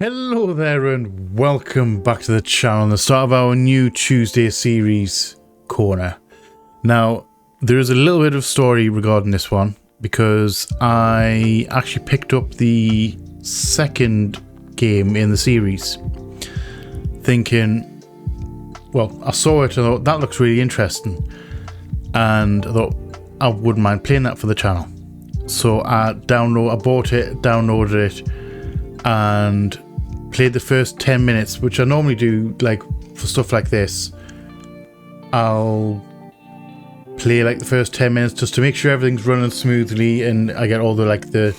Hello there and welcome back to the channel, the start of our new Tuesday series, Kona. Now, there is a little bit of story regarding this one because I actually picked up the second game in the series thinking, well, I saw it and I thought that looks really interesting and I thought I wouldn't mind playing that for the channel. So I bought it, downloaded it and played the first 10 minutes, which I normally do like for stuff like this. I'll play like the first 10 minutes just to make sure everything's running smoothly and I get all the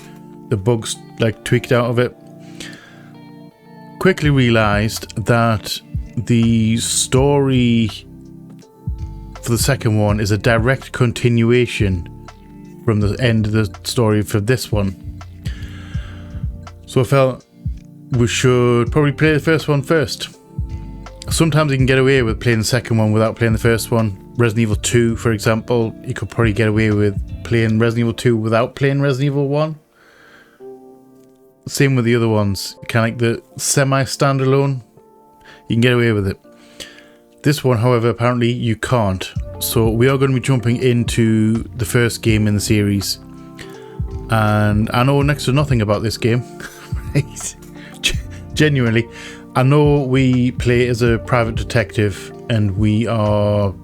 bugs like tweaked out of it. Quickly realized that the story for the second one is a direct continuation from the end of the story for this one. So I felt we should probably play the first one first. Sometimes you can get away with playing the second one without playing the first one. Resident Evil 2, for example, you could probably get away with playing Resident Evil 2 without playing Resident Evil 1. Same with the other ones, kind of like the semi-standalone. You can get away with it. This one, however, apparently you can't. So we are going to be jumping into the first game in the series. And I know next to nothing about this game. Right? Genuinely, I know we play as a private detective and we are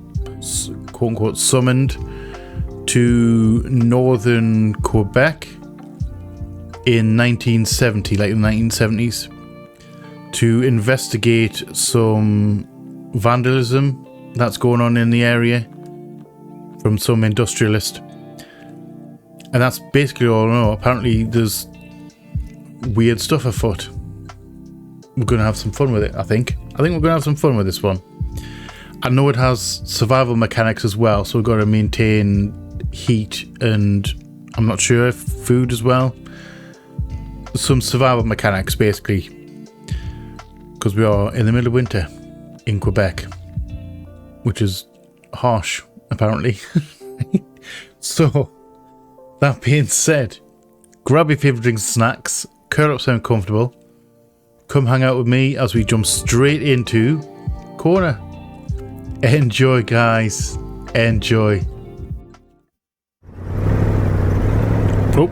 quote-unquote summoned to northern Quebec in 1970, like in the 1970s, to investigate some vandalism that's going on in the area from some industrialist. And that's basically all I know. Apparently there's weird stuff afoot. We're going to have some fun with it, I think. We're going to have some fun with this one. I know it has survival mechanics as well, so we've got to maintain heat and I'm not sure if food as well. Some survival mechanics, basically. Because we are in the middle of winter in Quebec, which is harsh, apparently. So, that being said, grab your favourite drinks and snacks, curl up somewhere comfortable, come hang out with me as we jump straight into Kona. Enjoy, guys. Enjoy. Oh.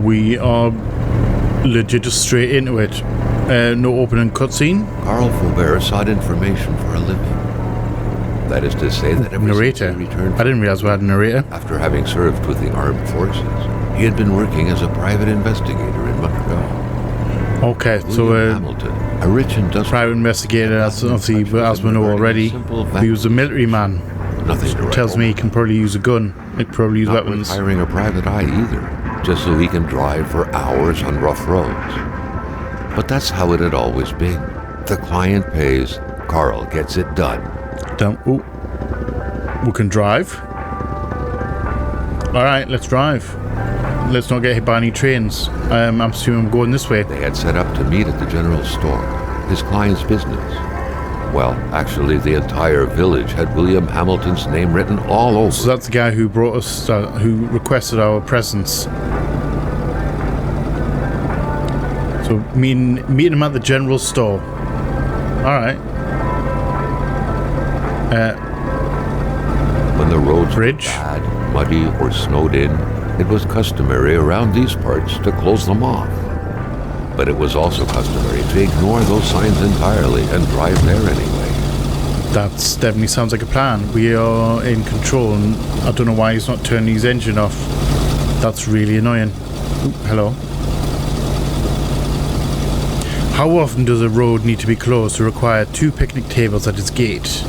We are legit just straight into it. No opening cutscene. Carl Faubert sought information for a living. That is to say that ever since he returned, I didn't realize we had a narrator. After having served with the armed forces, he had been working as a private investigator in Montreal. Okay, so Hamilton, a rich industrial private investigator, as obviously as we know already, he was a military man. Nothing Tells me he can probably use a gun. He can probably use weapons. Not hiring a private eye either, just so he can drive for hours on rough roads. But that's how it had always been. The client pays, Carl gets it done. Oh, we can drive. All right, let's drive. Let's not get hit by any trains. I'm assuming we're going this way. They had set up to meet at the general store, his client's business. Well, actually, the entire village had William Hamilton's name written all over. So that's the guy who brought us, who requested our presence. So meeting him at the general store. All right. When the roads bridge. were bad, muddy, or snowed in, it was customary around these parts to close them off. But it was also customary to ignore those signs entirely and drive there anyway. That definitely sounds like a plan. We are in control and I don't know why he's not turning his engine off. That's really annoying. Ooh, hello. How often does a road need to be closed to require 2 picnic tables at its gate?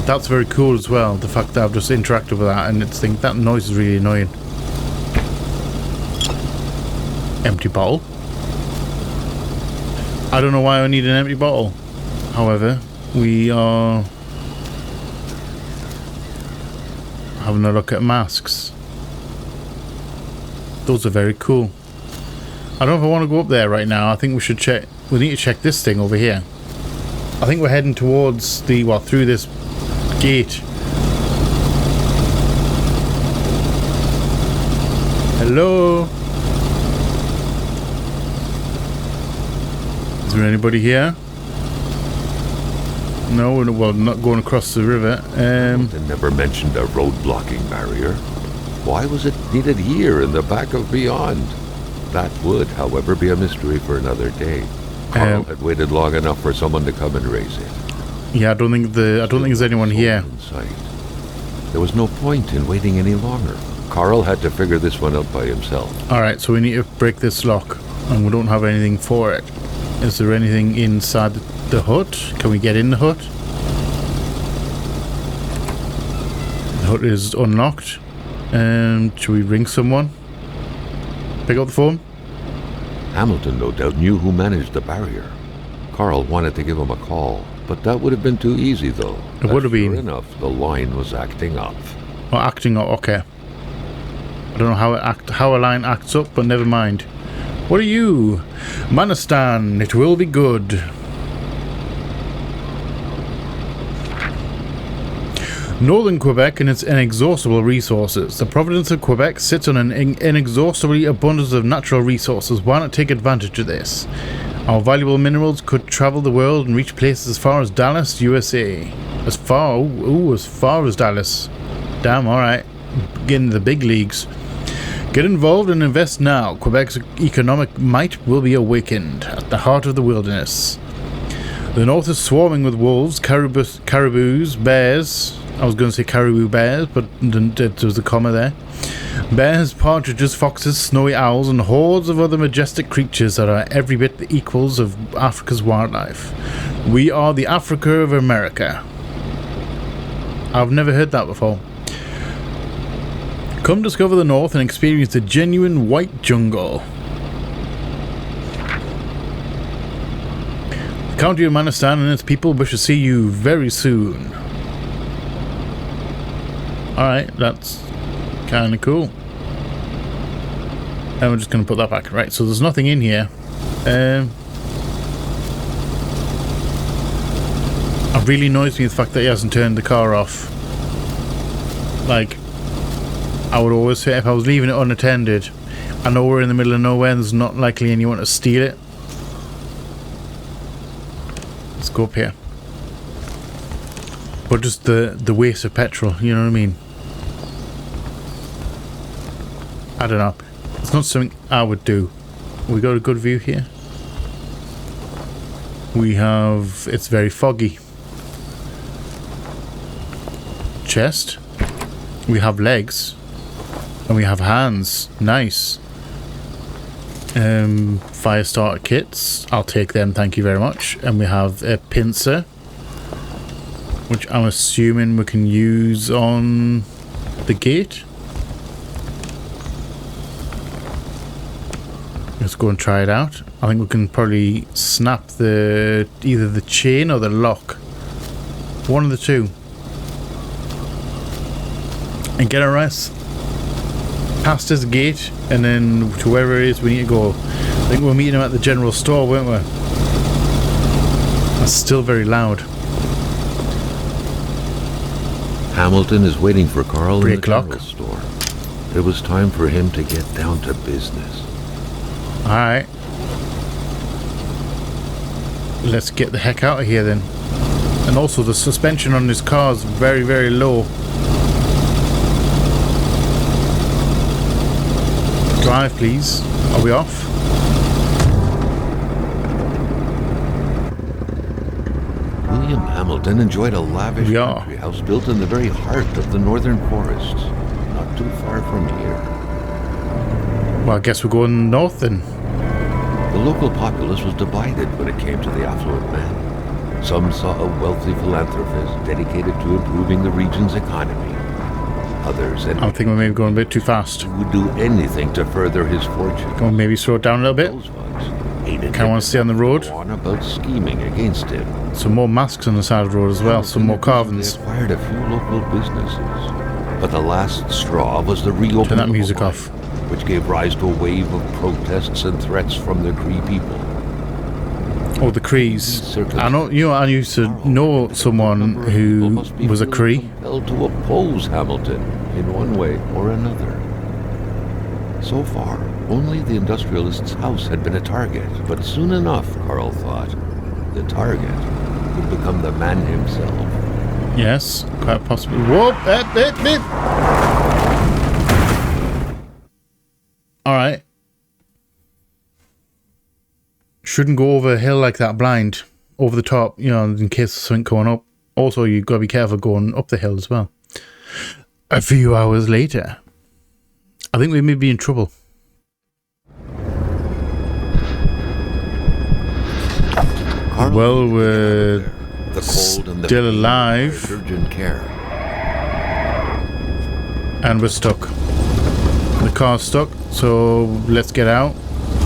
That's very cool as well, the fact that I've just interacted with that and that noise is really annoying. Empty bottle. I don't know why I need an empty bottle. However, we are having a look at masks. Those are very cool. I don't know if I want to go up there right now. I think we should check. We need to check this thing over here. I think we're heading towards the, well, through this gate. Hello? Is there anybody here? No, well, not going across the river. They never mentioned a road-blocking barrier. Why was it needed here in the back of Beyond? That would, however, be a mystery for another day. Carl had waited long enough for someone to come and raise it. Yeah, I don't think there's anyone here. In sight. There was no point in waiting any longer. Carl had to figure this one out by himself. Alright, so we need to break this lock, and we don't have anything for it. Is there anything inside the hut? Can we get in the hut? The hut is unlocked. Should we ring someone? Pick up the phone? Hamilton no doubt knew who managed the barrier. Carl wanted to give him a call, but that would have been too easy though. It would have been. Sure enough, the line was acting up. Oh, acting up, okay. I don't know how a line acts up, but never mind. What are you? Manistan, it will be good. Northern Quebec and its inexhaustible resources. The province of Quebec sits on an inexhaustible abundance of natural resources. Why not take advantage of this? Our valuable minerals could travel the world and reach places as far as Dallas, USA. As far as Dallas. Damn, alright. Get into the big leagues. Get involved and invest now. Quebec's economic might will be awakened at the heart of the wilderness. The north is swarming with wolves, caribous, bears. I was going to say caribou bears, but there was a comma there. Bears, partridges, foxes, snowy owls, and hordes of other majestic creatures that are every bit the equals of Africa's wildlife. We are the Africa of America. I've never heard that before. Come discover the north and experience the genuine white jungle. The county of Manistan and its people wish to see you very soon. Alright, that's kind of cool. And we're just going to put that back. Right, so there's nothing in here. It really annoys me the fact that he hasn't turned the car off. Like, I would always say if I was leaving it unattended, I know we're in the middle of nowhere and there's not likely anyone to steal it. Let's go up here. But just the waste of petrol, you know what I mean? I don't know. It's not something I would do. We got a good view here. We have... It's very foggy. Chest. We have legs. And we have hands. Nice. Fire starter kits. I'll take them, thank you very much. And we have a pincer, which I'm assuming we can use on the gate. Let's go and try it out. I think we can probably snap either the chain or the lock. One of the two. And get our ass past this gate and then to wherever it is we need to go. I think we're meeting him at the general store, weren't we? That's still very loud. Hamilton is waiting for Carl in the clock. general store. It was time for him to get down to business. Alright. Let's get the heck out of here then. And also the suspension on this car is very, very low. Drive, please. Are we off? William Hamilton enjoyed a lavish country house built in the very heart of the northern forests, not too far from here. Well, I guess we're going north then. The local populace was divided when it came to the affluent man. Some saw a wealthy philanthropist dedicated to improving the region's economy. Others, I think we may be going a bit too fast. Would do anything to further his fortune. Go on, maybe slow it down a little bit. Those ones hated Kind of want to stay on the road. on about scheming against him. Some more masks on the side of the road as well. Some more carvings. They acquired a few local businesses, but the last straw was the reopening. Turn that music of a off. mine, which gave rise to a wave of protests and threats from the Cree people. Oh, the Crees. I know. You know, I used to know someone who was a Cree. Compelled to oppose Hamilton in one way or another. So far, Only the industrialist's house had been a target, but soon enough, Carl thought, the target would become the man himself. Yes, quite possibly. Whoop! Alright. Shouldn't go over a hill like that blind. Over the top, you know, in case there's something going up. Also, you've got to be careful going up the hill as well. A few hours later. I think we may be in trouble. Carl, well, we're the cold and the still alive. Urgent care. And we're stuck. The car's stuck, so let's get out.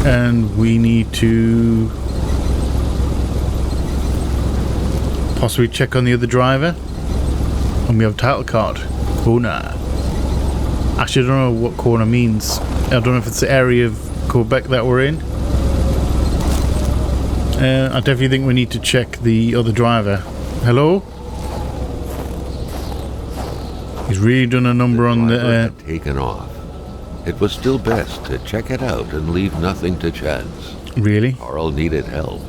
And we need to possibly check on the other driver. And we have a title card. Kona. Actually, I don't know what Kona means. I don't know if it's the area of Quebec that we're in. I definitely think we need to check the other driver. Hello? He's really done a number on the... had taken off. It was still best to check it out and leave nothing to chance. Really? Carl needed help.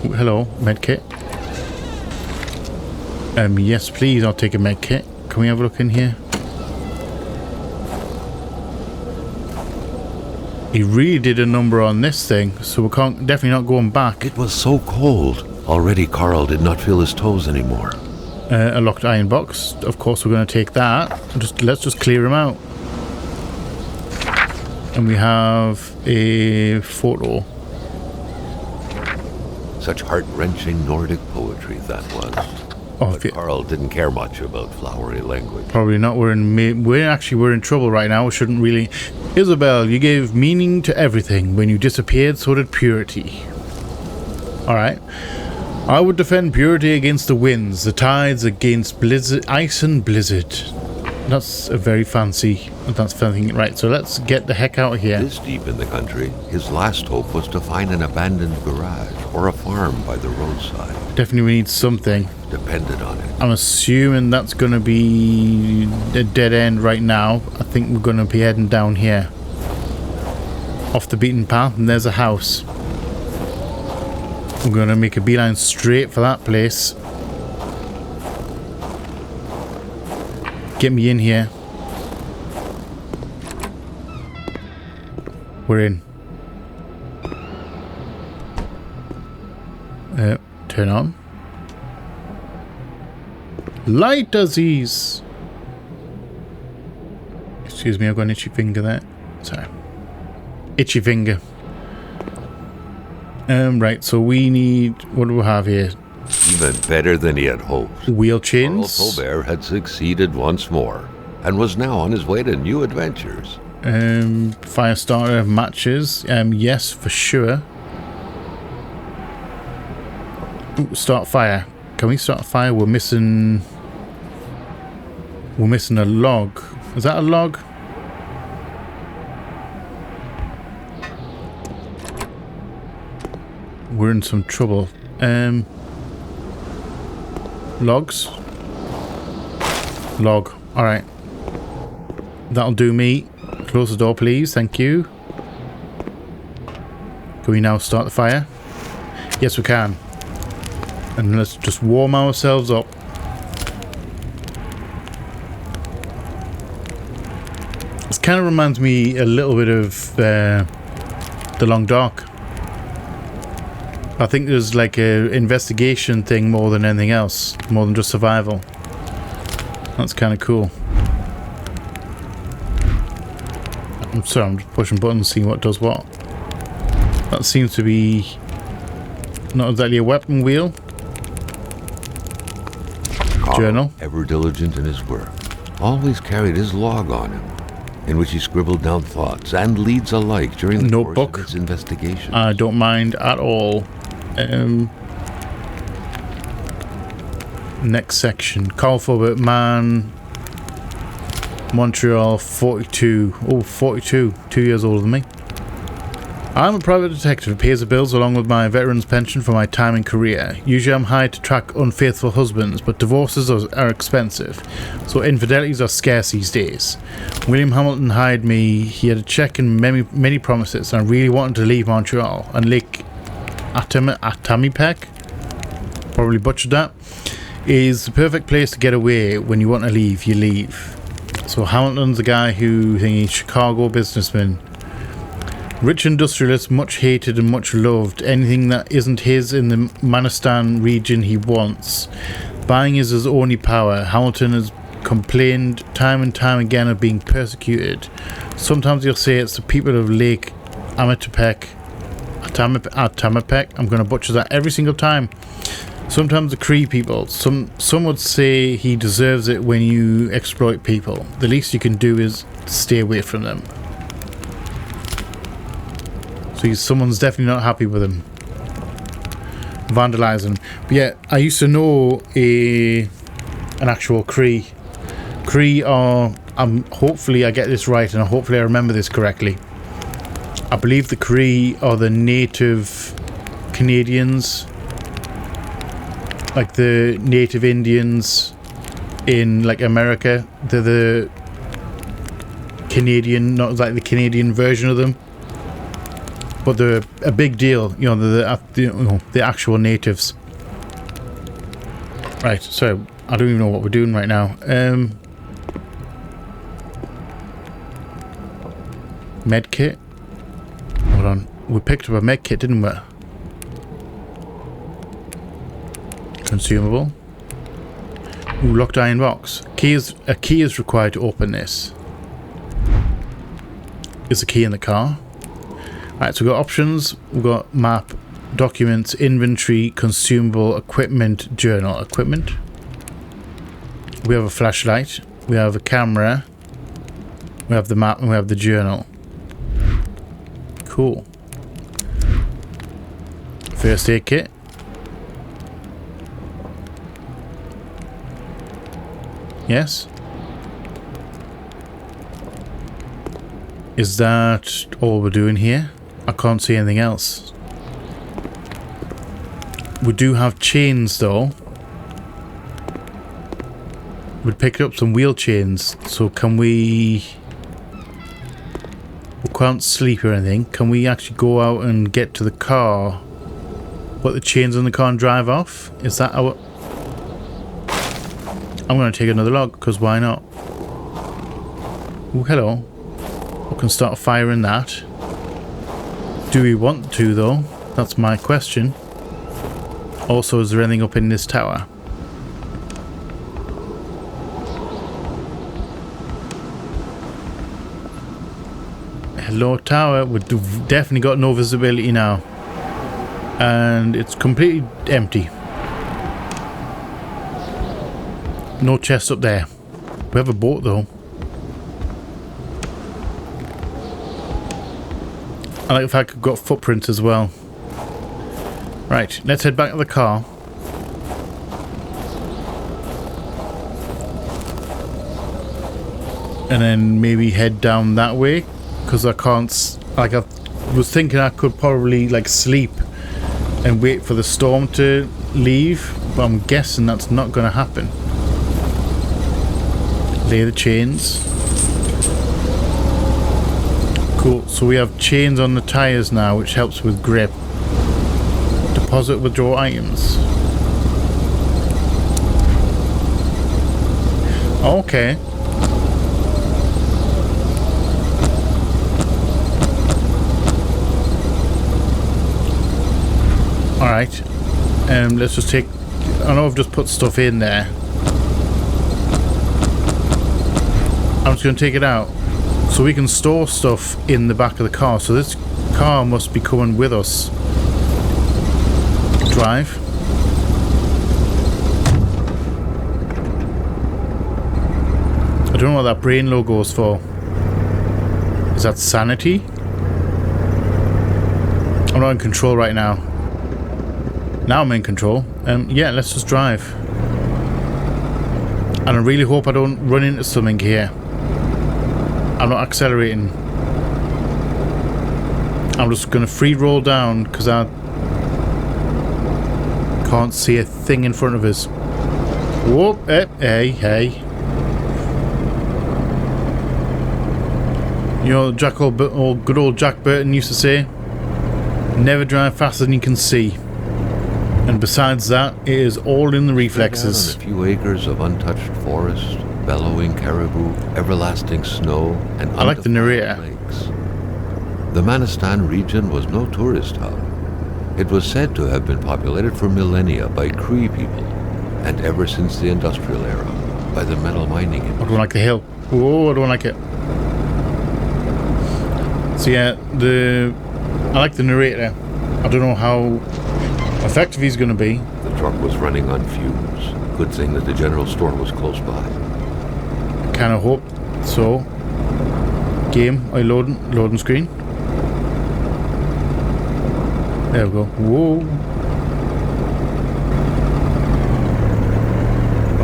Hello, medkit. Yes, please, I'll take a medkit. Can we have a look in here? He really did a number on this thing, so we can't, definitely not going back. It was so cold. Already Carl did not feel his toes anymore. A locked iron box. Of course, we're going to take that. Let's just clear him out. And we have a photo. Such heart-wrenching Nordic poetry that was. Oh, but Carl didn't care much about flowery language. Probably not. We're in trouble right now. We shouldn't really. Isabel, you gave meaning to everything. When you disappeared, so did purity. Alright. I would defend purity against the winds, the tides against blizzard, ice and blizzard. That's a very fancy. That's fancy. Right, so let's get the heck out of here. This deep in the country, his last hope was to find an abandoned garage or a farm by the roadside. Definitely we need something. Depended on it. I'm assuming that's going to be a dead end right now. I think we're going to be heading down here. Off the beaten path, and there's a house. We're going to make a beeline straight for that place. Get me in here. We're in. Turn on. Light disease. Excuse me, I've got an itchy finger there. Sorry. Itchy finger. Right, so we need... What do we have here? Even better than he had hoped. Wheel chains. Carl Colbert had succeeded once more, and was now on his way to new adventures. Fire starter matches. Yes, for sure. Ooh, start fire. Can we start fire? We're missing a log. Is that a log? We're in some trouble. Logs. Log. Alright. That'll do me. Close the door, please. Thank you. Can we now start the fire? Yes, we can. And let's just warm ourselves up. This kind of reminds me a little bit of The Long Dark. I think there's like a investigation thing more than anything else, more than just survival. That's kind of cool. I'm sorry, I'm just pushing buttons, seeing what does what. That seems to be not exactly a weapon wheel. Journal. Ever diligent in his work, always carried his log on him, in which he scribbled down thoughts and leads alike during the notebook. Course of his investigation. I don't mind at all. Next section. Carl Colbert, man. Montreal, 42. Oh, 42. 2 years older than me. I'm a private detective who pays the bills along with my veteran's pension for my time and career. Usually I'm hired to track unfaithful husbands, but divorces are expensive, so infidelities are scarce these days. William Hamilton hired me. He had a check and many promises, and I really wanted to leave Montreal. And Lake Atamipek, probably butchered that, is the perfect place to get away. When you want to leave, you leave. So Hamilton's the guy who thingy, Chicago businessman. Rich industrialist, much hated and much loved. Anything that isn't his in the Manistan region he wants. Buying is his only power. Hamilton has complained time and time again of being persecuted. Sometimes he'll say it's the people of Lake Atamipek. I'm going to butcher that every single time. Sometimes the Cree people. Some would say he deserves it when you exploit people. The least you can do is stay away from them. So someone's definitely not happy with him. Vandalizing. But yeah, I used to know an actual Cree. Cree are... hopefully I get this right and hopefully I remember this correctly. I believe the Cree are the native Canadians. Like the native Indians in like America. They're the Canadian, not like the Canadian version of them. But they're a big deal, you know, the actual natives. Right, so I don't even know what we're doing right now. Med kit. Hold on, we picked up a med kit, didn't we? Consumable. Ooh, locked iron box. A key is required to open this. Is the key in the car? Right, so we've got options, we've got map, documents, inventory, consumable, equipment, journal. Equipment. We have a flashlight, we have a camera, we have the map, and we have the journal. Cool. First aid kit. Yes? Is that all we're doing here? I can't see anything else. We do have chains though. We picked up some wheel chains, so can we... We can't sleep or anything. Can we actually go out and get to the car, put the chains on the car and drive off? Is that our... I'm going to take another log, because why not? Oh, hello. We can start firing that. Do we want to though? That's my question. Also, is there anything up in this tower? Hello tower. We've definitely got no visibility now. And it's completely empty. No chest up there. We have a boat though. I like the fact we've got footprints as well. Right, let's head back to the car. And then maybe head down that way. Because I can't... Like, I was thinking I could probably, like, sleep and wait for the storm to leave. But I'm guessing that's not going to happen. Lay the chains. Cool, so we have chains on the tires now, which helps with grip. Deposit, withdraw items. Okay. Alright. Let's just take... I know I've just put stuff in there. I'm just going to take it out. So we can store stuff in the back of the car. So this car must be coming with us. Drive. I don't know what that brain logo is for. Is that sanity? I'm not in control right now. Now I'm in control. Yeah, let's just drive. And I really hope I don't run into something here. I'm not accelerating. I'm just going to free roll down because I can't see a thing in front of us. Whoop, hey. You know, good old Jack Burton used to say, never drive faster than you can see. And besides that, it is all in the reflexes. On a few acres of untouched forest, bellowing caribou, everlasting snow, and I like the narrator. lakes. The Manistan region was no tourist hub. It was said to have been populated for millennia by Cree people, and ever since the industrial era, by the metal mining industry. I don't like the hill. Whoa, I don't like it. So yeah, I like the narrator. I don't know how effective he's going to be. The truck was running on fumes. Good thing that the general store was close by. Kind of hope so. Game, loading screen. There we go. Whoa.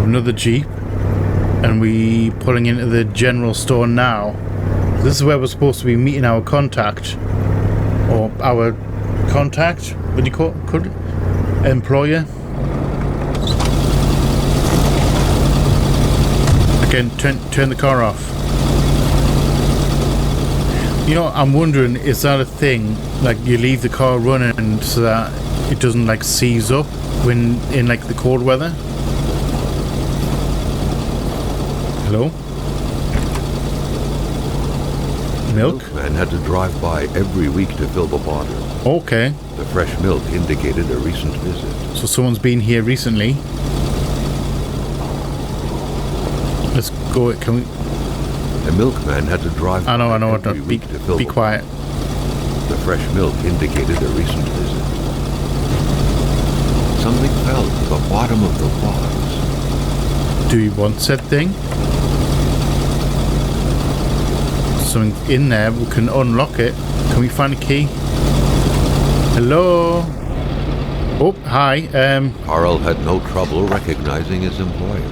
Another Jeep. And we pulling into the general store now. This is where we're supposed to be meeting our contact. Or our contact? What do you call it? Employer? Again, turn the car off. You know, I'm wondering, is that a thing? Like, you leave the car running so that it doesn't, like, seize up when in, like, the cold weather? Hello? Milk? The milkman had to drive by every week to fill the bottle. Okay. The fresh milk indicated a recent visit. So someone's been here recently. Let's go. Can we? The milkman had to drive I know. every week to fill Be quiet. The fresh milk indicated a recent visit. Something fell to the bottom of the box. Do you want said thing? Something in there. We can unlock it. Can we find a key? Hello? Oh, hi. Carl had no trouble recognizing his employer.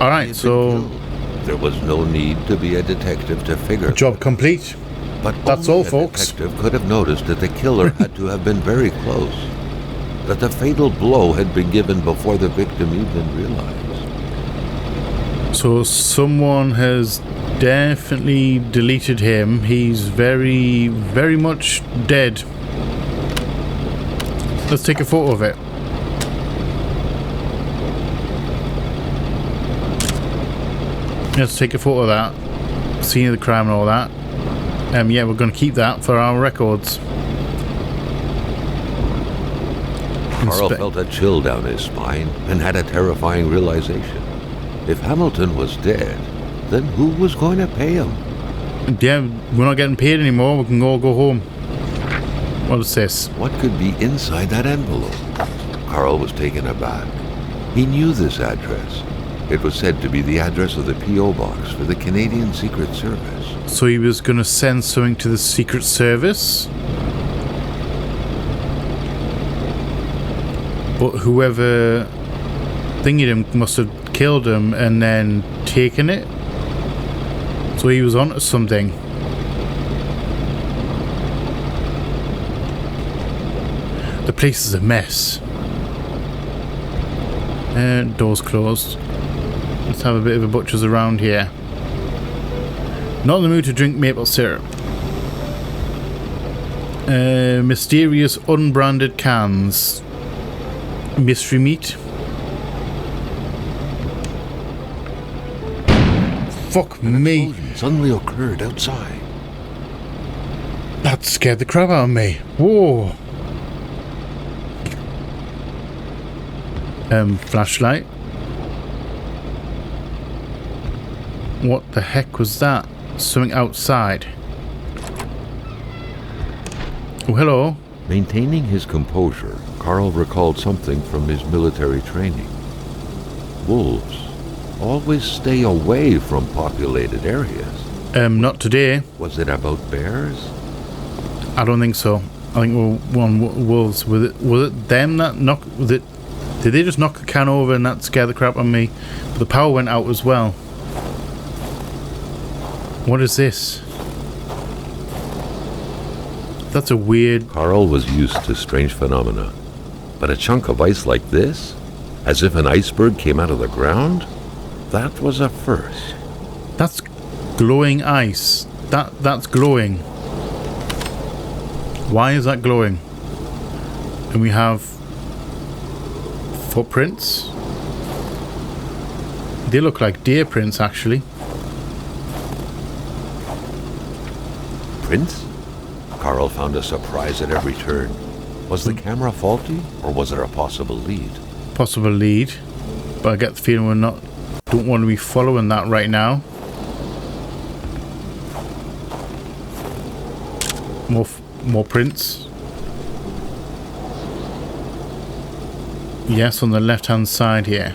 Alright, so... There was no need to be a detective to figure... Job complete. But that's only all, folks. A detective could have noticed that the killer had to have been very close. That the fatal blow had been given before the victim even realized. So someone has definitely deleted him. He's very, very much dead. Let's take a photo of it. Let's take a photo of that. Scene of the crime and all that. Yeah, we're going to keep that for our records. Carl felt a chill down his spine and had a terrifying realization. If Hamilton was dead, then who was going to pay him? Yeah, we're not getting paid anymore. We can all go home. What is this? What could be inside that envelope? Carl was taken aback. He knew this address. It was said to be the address of the P.O. box for the Canadian Secret Service. So he was going to send something to the Secret Service? But whoever thingied him must have killed him and then taken it? So he was onto something. The place is a mess. Doors closed. Let's have a bit of a butcher's around here. Not in the mood to drink maple syrup. Mysterious unbranded cans. Mystery meat. Fuck me. Explosion suddenly occurred outside. That scared the crap out of me. Whoa. Flashlight. What the heck was that? Something outside. Oh, hello. Maintaining his composure, Carl recalled something from his military training. Wolves always stay away from populated areas. Not today. Was it about bears? I don't think so. I think we're on wolves. Was it them that knocked? Did they just knock the can over and that scared the crap out of me? But the power went out as well. What is this? That's a weird... Carl was used to strange phenomena. But a chunk of ice like this? As if an iceberg came out of the ground? That was a first. That's glowing ice. That's glowing. Why is that glowing? And we have footprints. They look like deer prints, actually. Prints? Carl found a surprise at every turn. Was the camera faulty, or was there a possible lead? Possible lead, but I get the feeling don't want to be following that right now. More prints. Yes, on the left hand side here.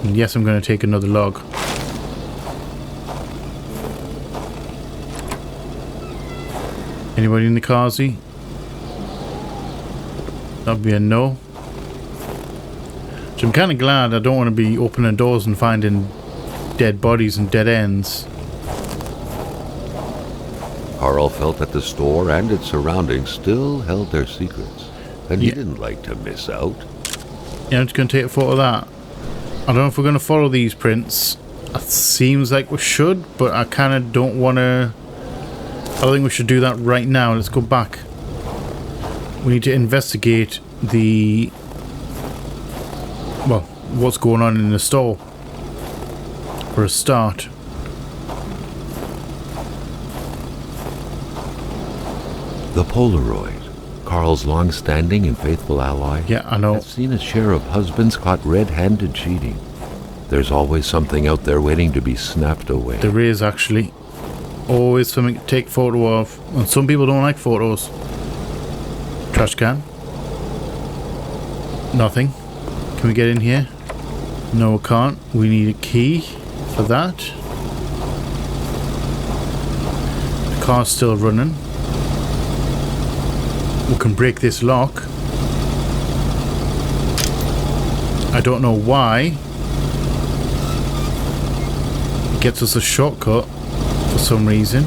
And yes, I'm going to take another log. Anybody in the carsy? That'd be a no. So I'm kind of glad I don't want to be opening doors and finding dead bodies and dead ends. Carl felt that the store and its surroundings still held their secrets, and he didn't like to miss out. Yeah, I'm just going to take a photo of that. I don't know if we're going to follow these prints. It seems like we should, but I kind of don't want to... I don't think we should do that right now. Let's go back. We need to investigate what's going on in the store for a start. The Polaroid, Carl's long-standing and faithful ally, Yeah, I know. has seen a share of husbands caught red-handed cheating. There's always something out there waiting to be snapped away. There is actually always something to take photo of, and some people don't like photos. Trash can. Nothing. Can we get in here? No, we can't. We need a key for that. The car's still running. We can break this lock. I don't know why. It gets us a shortcut for some reason.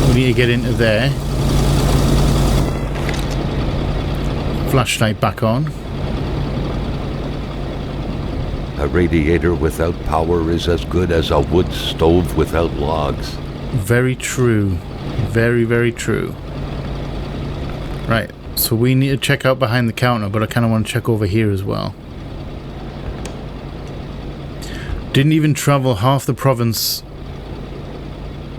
We need to get into there. Flashlight back on. A radiator without power is as good as a wood stove without logs. Very true. Very, very true. Right, so we need to check out behind the counter, but I kind of want to check over here as well. Didn't even travel half the province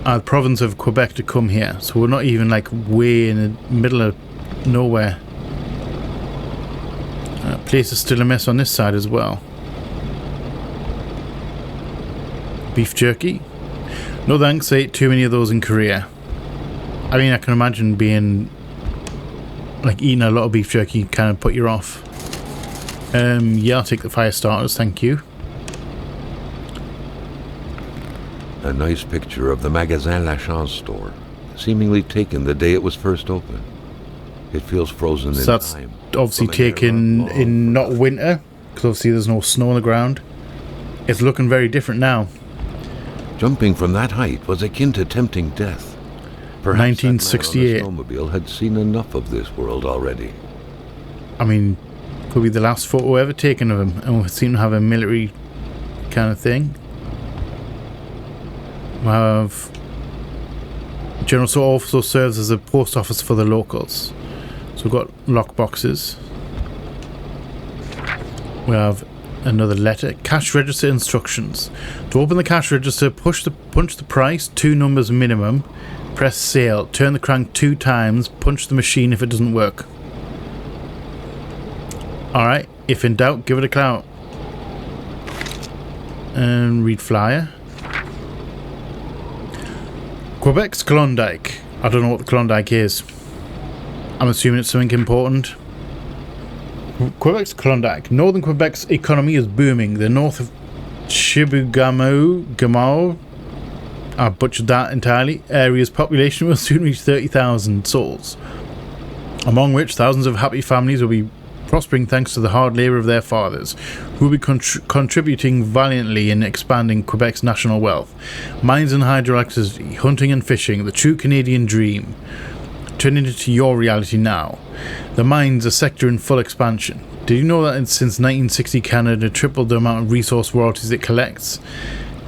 of Quebec to come here, so we're not even like way in the middle of nowhere. Place is still a mess on this side as well. Beef jerky? No thanks, I ate too many of those in Korea. I mean, I can imagine being like eating a lot of beef jerky kind of put you off. Yeah, I'll take the fire starters, thank you. A nice picture of the Magasin La Chance store, seemingly taken the day it was first opened. It feels frozen in that's time. Obviously taken in not winter, because obviously there's no snow on the ground. It's looking very different now. Jumping from that height was akin to tempting death. Perhaps 1968. that man on the snowmobile had seen enough of this world already. I mean, could be the last photo ever taken of him, and we seem to have a military kind of thing. We have General Store also serves as a post office for the locals. So we've got lock boxes. We have another letter. Cash register instructions. To open the cash register, punch the price, 2 numbers minimum. Press sale. Turn the crank 2 times. Punch the machine if it doesn't work. Alright. If in doubt, give it a clout. And read flyer. Quebec's Klondike. I don't know what the Klondike is. I'm assuming it's something important. Quebec's Klondike. Northern Quebec's economy is booming. The north of Chibougamau, I butchered that entirely, area's population will soon reach 30,000 souls, among which thousands of happy families will be prospering thanks to the hard labour of their fathers, who will be contributing valiantly in expanding Quebec's national wealth. Mines and hydroelectricity, hunting and fishing, the true Canadian dream, turning into your reality now. The mines, a sector in full expansion. Did you know that since 1960 Canada tripled the amount of resource royalties it collects?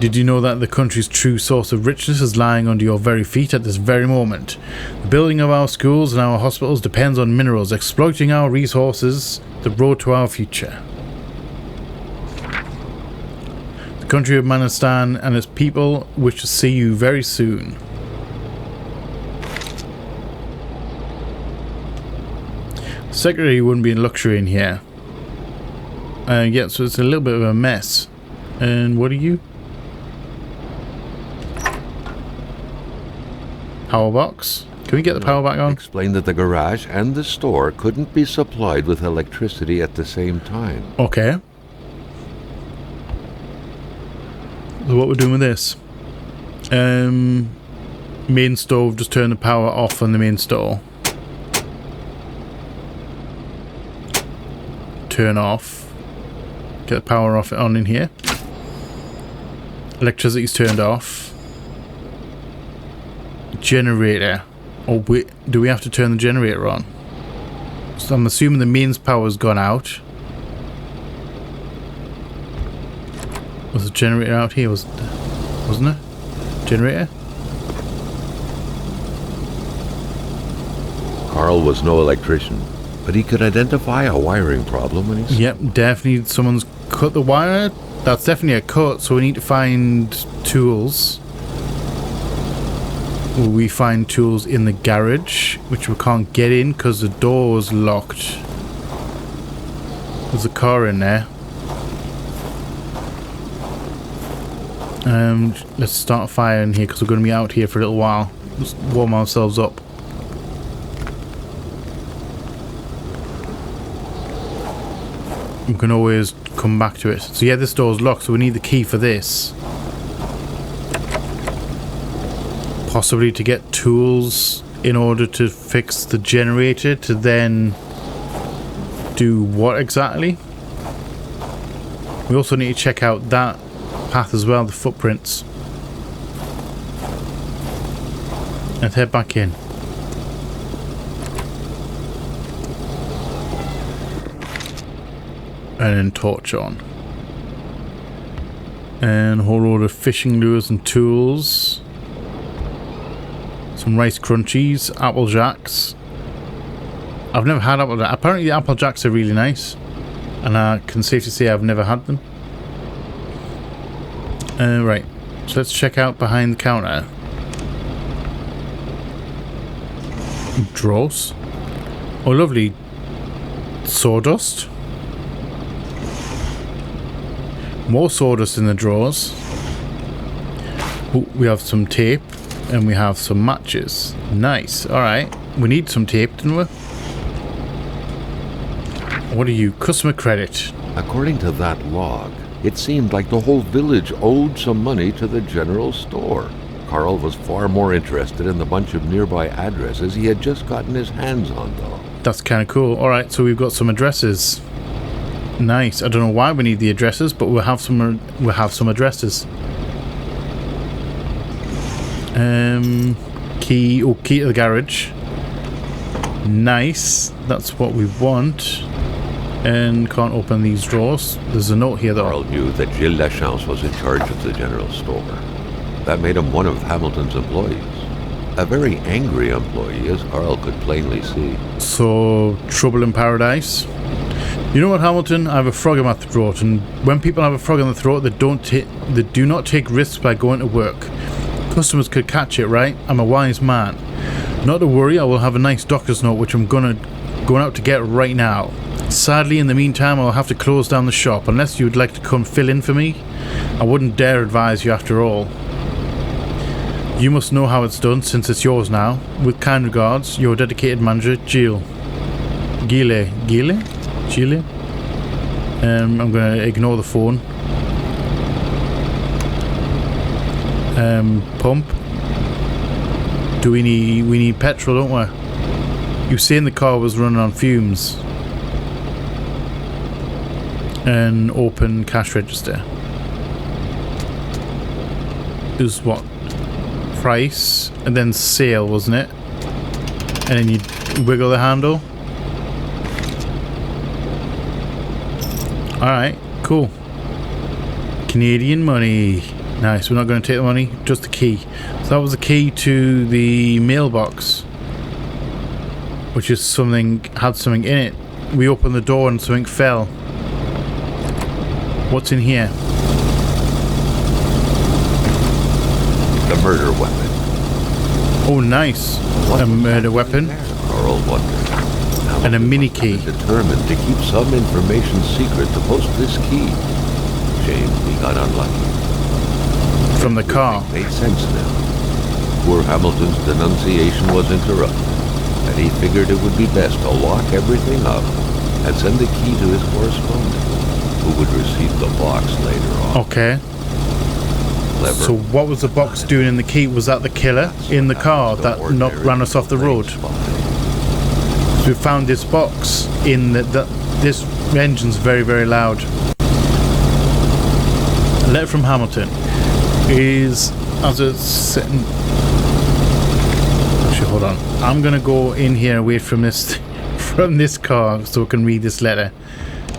Did you know that the country's true source of richness is lying under your very feet at this very moment? The building of our schools and our hospitals depends on minerals, exploiting our resources, the road to our future. The country of Manistan and its people wish to see you very soon. Secretary wouldn't be a luxury in here. Yeah, so it's a little bit of a mess. And what are you? Power box. Can we get the power back on? Explained that the garage and the store couldn't be supplied with electricity at the same time. Okay. So what we're doing with this? Main stove, just turn the power off on the main store. Turn off. Get the power off on in here. Electricity's turned off. Generator. Oh wait, do we have to turn the generator on? So I'm assuming the mains power's gone out. Was the generator out here? Wasn't it? Generator? Carl was no electrician, but he could identify a wiring problem when he saw. Yep, definitely someone's cut the wire. That's definitely a cut, so we need to find tools. We find tools in the garage, which we can't get in because the door is locked. There's a car in there. Let's start a fire in here because we're going to be out here for a little while. Let's warm ourselves up. We can always come back to it. So yeah, this door's locked, so we need the key for this. Possibly to get tools in order to fix the generator to then do what exactly? We also need to check out that path as well, the footprints. And head back in. And then torch on. And a whole load of fishing lures and tools. Some rice crunchies, apple jacks. I've never had apple jacks. Apparently the apple jacks are really nice. And I can safely say I've never had them. Right, so let's check out behind the counter. Drawers. Oh lovely. Sawdust. More sawdust in the drawers. Oh, we have some tape. And we have some matches. Nice. Alright. We need some tape, didn't we? What are you? Customer credit. According to that log, it seemed like the whole village owed some money to the general store. Carl was far more interested in the bunch of nearby addresses he had just gotten his hands on, though. That's kind of cool. Alright, so we've got some addresses. Nice. I don't know why we need the addresses, but we'll have some addresses. Key to the garage. Nice. That's what we want. And can't open these drawers. There's a note here though. Carl knew that Gilles Lachance was in charge of the general store. That made him one of Hamilton's employees. A very angry employee, as Carl could plainly see. So, trouble in paradise. You know what, Hamilton? I have a frog in my throat, and when people have a frog in their throat, they do not take risks by going to work. Customers could catch it, right? I'm a wise man. Not to worry, I will have a nice doctor's note, which I'm going out to get right now. Sadly, in the meantime, I'll have to close down the shop, unless you would like to come fill in for me. I wouldn't dare advise you after all. You must know how it's done, since it's yours now. With kind regards, your dedicated manager, Gilles. Gilles? I'm going to ignore the phone. Pump. We need petrol, don't we? You saying the car was running on fumes. and open cash register. It was what? Price and then sale, wasn't it? And then you wiggle the handle. Alright, cool. Canadian money. Nice, we're not going to take the money, just the key. So that was the key to the mailbox, which is something, had something in it. We opened the door and something fell. What's in here? The murder weapon. Oh, nice. A murder weapon. Carl wondered. And a mini key. Determined to keep some information secret to post this key. Shame he got unlucky. From the car. Made sense now. Poor Hamilton's denunciation was interrupted, and he figured it would be best to lock everything up and send the key to his correspondent, who would receive the box later on. Okay. Clever. So what was the box doing in the key? Was that the killer in the car that ran us off the road? So we found this box in this engine's very, very loud. A letter from Hamilton is as it's sitting. Actually, hold on. I'm gonna go in here away from this car so we can read this letter,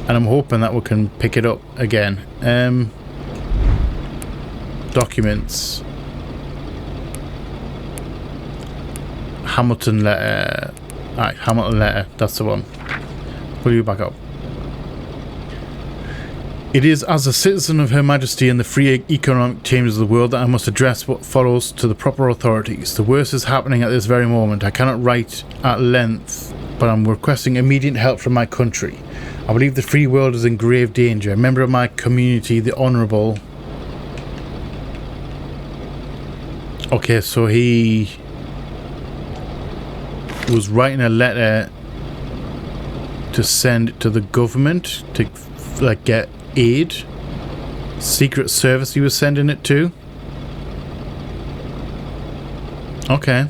and I'm hoping that we can pick it up again. Documents. Hamilton letter. Alright, Hamilton letter. That's the one. Pull you back up. It is as a citizen of Her Majesty and the free economic chambers of the world that I must address what follows to the proper authorities. The worst is happening at this very moment. I cannot write at length, but I'm requesting immediate help from my country. I believe the free world is in grave danger. A member of my community, the Honourable... Okay, so he was writing a letter to send to the government to like get aid. Secret Service he was sending it to. Okay.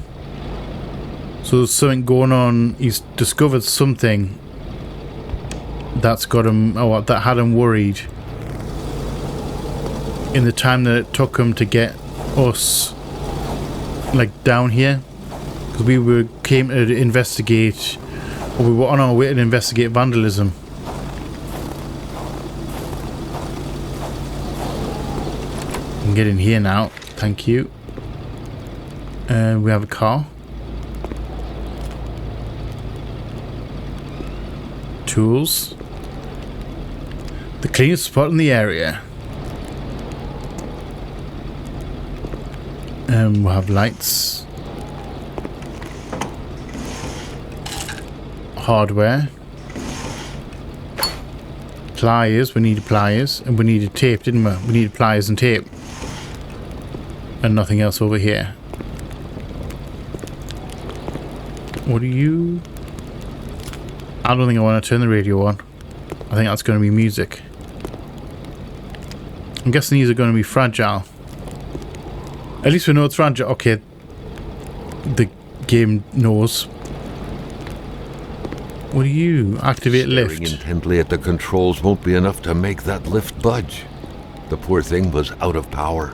So there's something going on. He's discovered something that's got him, oh, that had him worried in the time that it took him to get us like down here, because we came to investigate, or we were on our way to investigate vandalism. I can get in here now, thank you. We have a car, tools, the cleanest spot in the area. We'll have lights, hardware, pliers. We needed pliers, and we needed tape, didn't we? We needed pliers and tape, and nothing else over here. What are you? I don't think I want to turn the radio on. I think that's going to be music. I'm guessing these are going to be fragile. At least we know it's fragile. Okay. The game knows. What do you? Activate lift. Staring intently at the controls won't be enough to make that lift budge. The poor thing was out of power.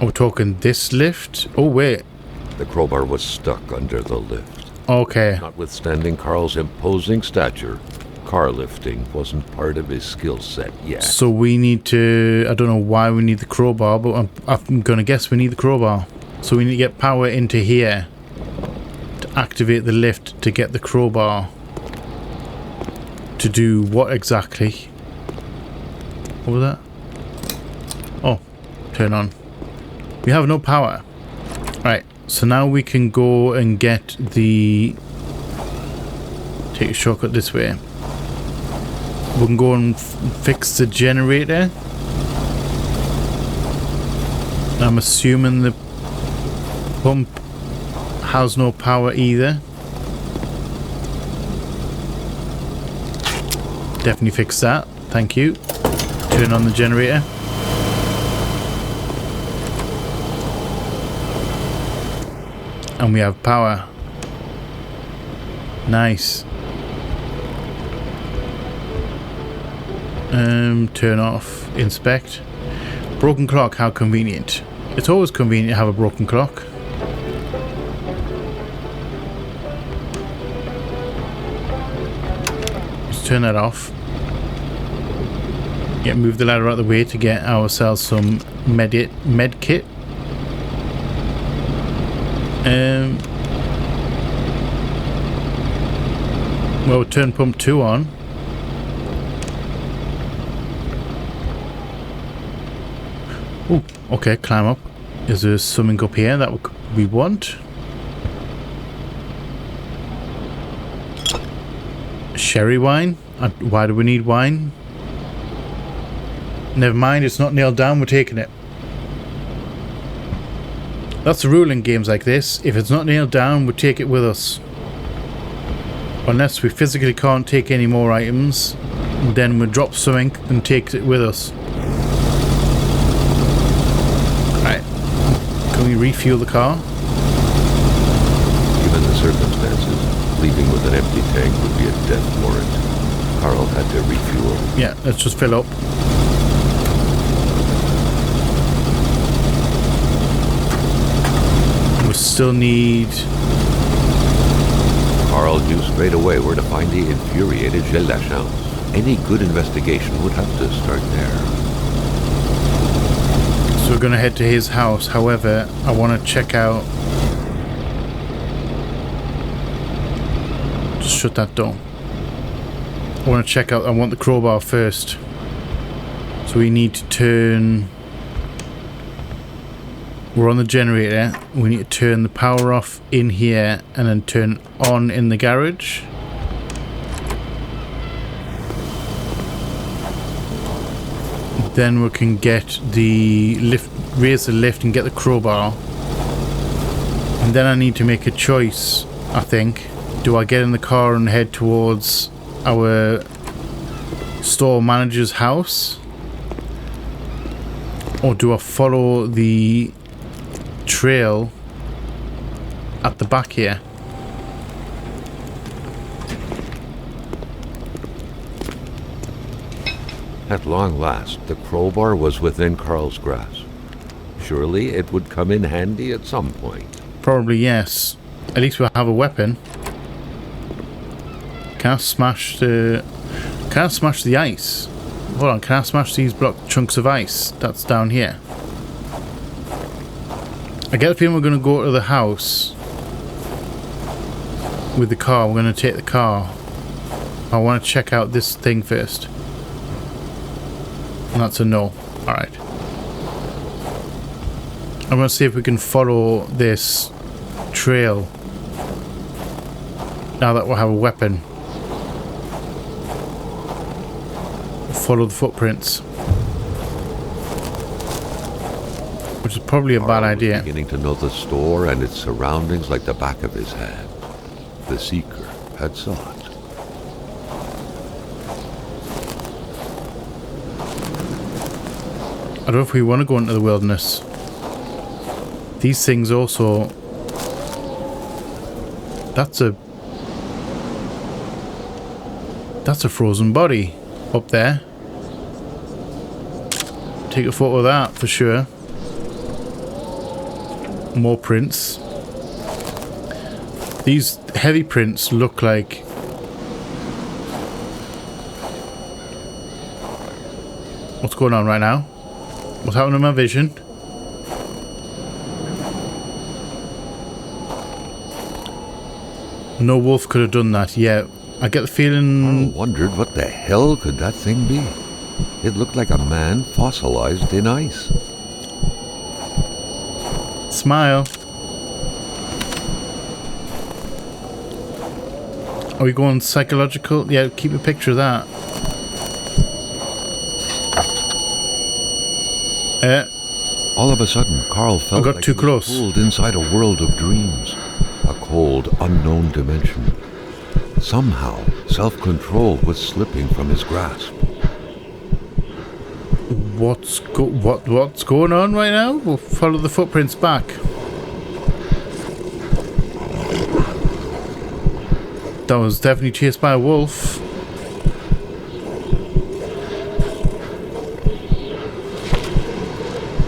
Oh, we're talking this lift? Oh, wait. The crowbar was stuck under the lift. Okay. Notwithstanding Carl's imposing stature, car lifting wasn't part of his skill set yet. So we need to... I don't know why we need the crowbar, but I'm going to guess we need the crowbar. So we need to get power into here to activate the lift to get the crowbar. To do what exactly? What was that? Oh, turn on. We have no power. Right, so now we can go and get the... Take a shortcut this way. We can go and fix the generator. I'm assuming the pump has no power either. Definitely fix that. Thank you. Turn on the generator. And we have power. Turn off. Inspect. Broken clock, how convenient. It's always convenient to have a broken clock. Let's turn that off. Yeah, move the ladder out of the way to get ourselves some med kit. Well, turn pump 2 on. Oh, okay, climb up. Is there something up here that we want? Sherry wine? Why do we need wine? Never mind, it's not nailed down, we're taking it. That's the rule in games like this. If it's not nailed down, we take it with us. Unless we physically can't take any more items, then we drop something and take it with us. Right. Can we refuel the car? Given the circumstances, leaving with an empty tank would be a death warrant. Carl had to refuel. Yeah, let's just fill up. We still need... Carl knew straight away where to find the infuriated Wjhat. Any good investigation would have to start there. So we're going to head to his house. However, I want to check out... Just shut that door. I want to check out... I want the crowbar first. So we need to turn... We're on the generator. We need to turn the power off in here and then turn on in the garage. Then we can get the lift, raise the lift and get the crowbar. And then I need to make a choice, I think. Do I get in the car and head towards our store manager's house? Or do I follow the trail at the back here? At long last, the crowbar was within Carl's grasp. Surely it would come in handy at some point. Probably yes. At least we'll have a weapon. Can I smash the... Can I smash the ice? Hold on, can I smash these block chunks of ice that's down here? I get the feeling we're going to go to the house with the car. We're going to take the car. I want to check out this thing first. And that's a no. Alright. I'm going to see if we can follow this trail now that we'll have a weapon. Follow the footprints. Which is probably a bad idea. Beginning to know the store and its surroundings like the back of his hand. The seeker had sought. I don't know if we want to go into the wilderness. These things also... That's a frozen body up there. Take a photo of that for sure. More prints. These heavy prints look like... What's going on right now? What's happening to my vision? No wolf could have done that. Yeah, I get the feeling... I wondered what the hell could that thing be. It looked like a man fossilized in ice. Smile. Are we going psychological? Yeah, keep a picture of that. All of a sudden, Carl felt got like too he was close. pulled inside a world of dreams. A cold, unknown dimension. Somehow, self-control was slipping from his grasp. What's going on right now? We'll follow the footprints back. That was definitely chased by a wolf.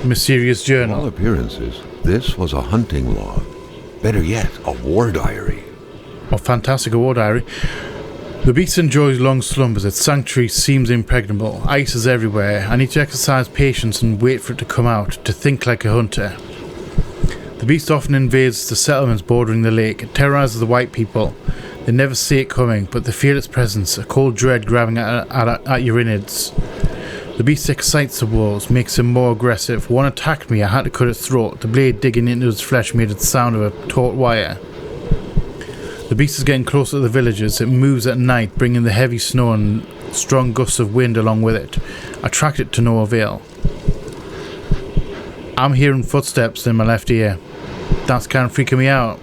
mysterious To all journal. appearances, this was a hunting log. Better yet, a war diary. Oh, fantastic, a war diary. The beast enjoys long slumbers. Its sanctuary seems impregnable. Ice is everywhere. I need to exercise patience and wait for it to come out, to think like a hunter. The beast often invades the settlements bordering the lake. It terrorizes the white people. They never see it coming, but they feel its presence, a cold dread grabbing at your innards. The beast excites the wolves, makes them more aggressive. One attacked me, I had to cut its throat. The blade digging into its flesh made the sound of a taut wire. The beast is getting closer to the villages. It moves at night, bringing the heavy snow and strong gusts of wind along with it. I tracked it to no avail. I'm hearing footsteps in my left ear. That's kind of freaking me out.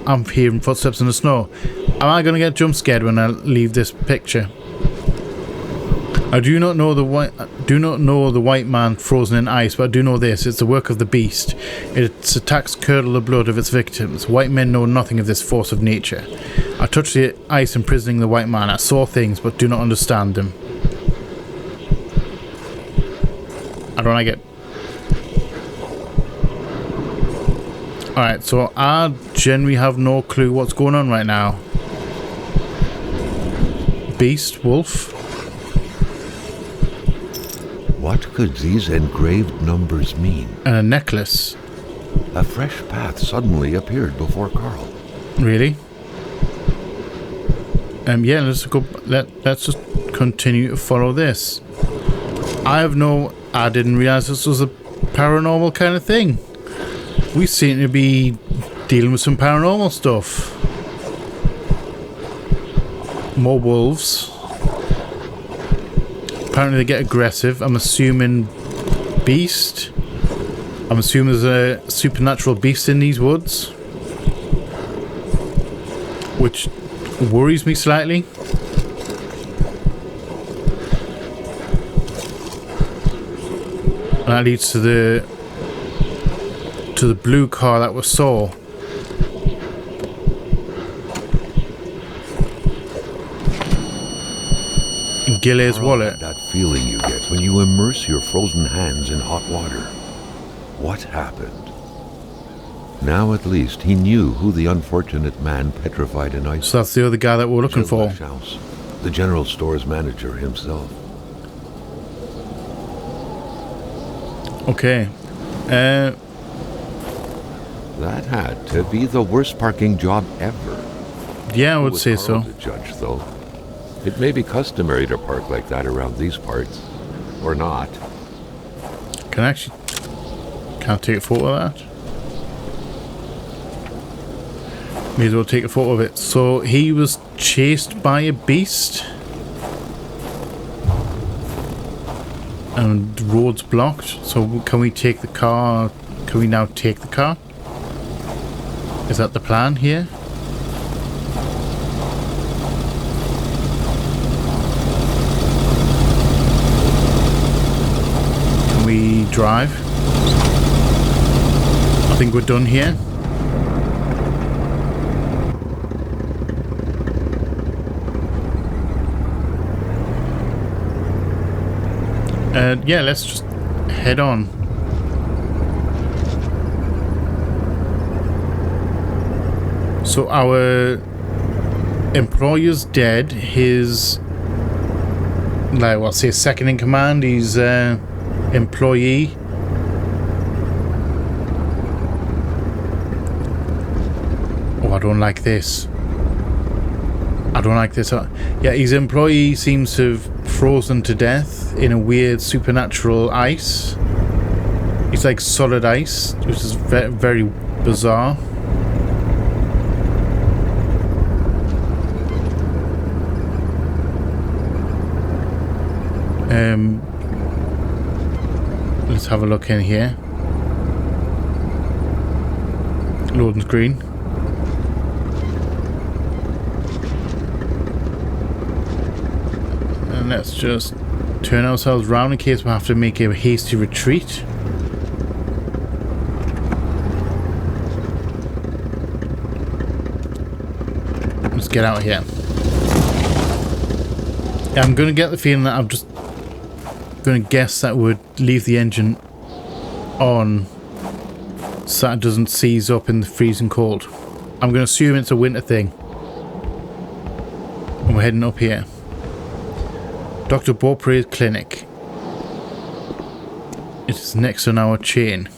I'm hearing footsteps in the snow. Am I going to get jump scared when I leave this picture? I do not know the white man frozen in ice, but I do know this: it's the work of the beast. Its attacks curdle the blood of its victims. White men know nothing of this force of nature. I touched the ice imprisoning the white man. I saw things, but do not understand them. I don't like it. Alright, so I genuinely have no clue what's going on right now. Beast, wolf. What could these engraved numbers mean? And a necklace. A fresh path suddenly appeared before Carl. Really? Yeah, let's go. Let's just continue to follow this. I didn't realize this was a paranormal kind of thing. We seem to be dealing with some paranormal stuff. More wolves. Apparently they get aggressive. I'm assuming beast. I'm assuming there's a supernatural beast in these woods, which worries me slightly. And that leads to the blue car that we saw. Gillet's wallet. That feeling you get when you immerse your frozen hands in hot water. What happened? Now at least he knew who the unfortunate man petrified in ice. So that's the other guy that we're looking for. House, the general store's manager himself. Okay. That had to be the worst parking job ever. Yeah, I would say so. To judge, though. It may be customary to park like that around these parts, or not. Can I take a photo of that? May as well take a photo of it. So he was chased by a beast, and roads blocked. So can we take the car? Can we now take the car? Is that the plan here? Can we drive? I think we're done here. Yeah, let's just head on. So our employer's dead. His, like, what's his second in command? He's employee. Oh, I don't like this. I don't like this. Yeah, his employee seems to have frozen to death in a weird supernatural ice. It's like solid ice, which is very, very bizarre. Let's have a look in here. Loading screen. And let's just turn ourselves round in case we have to make a hasty retreat. Let's get out of here. Yeah, I'm gonna get the feeling that Gonna guess that would leave the engine on so that it doesn't seize up in the freezing cold. I'm gonna assume it's a winter thing. And we're heading up here. Dr. Beaupre's clinic. It is next on our chain.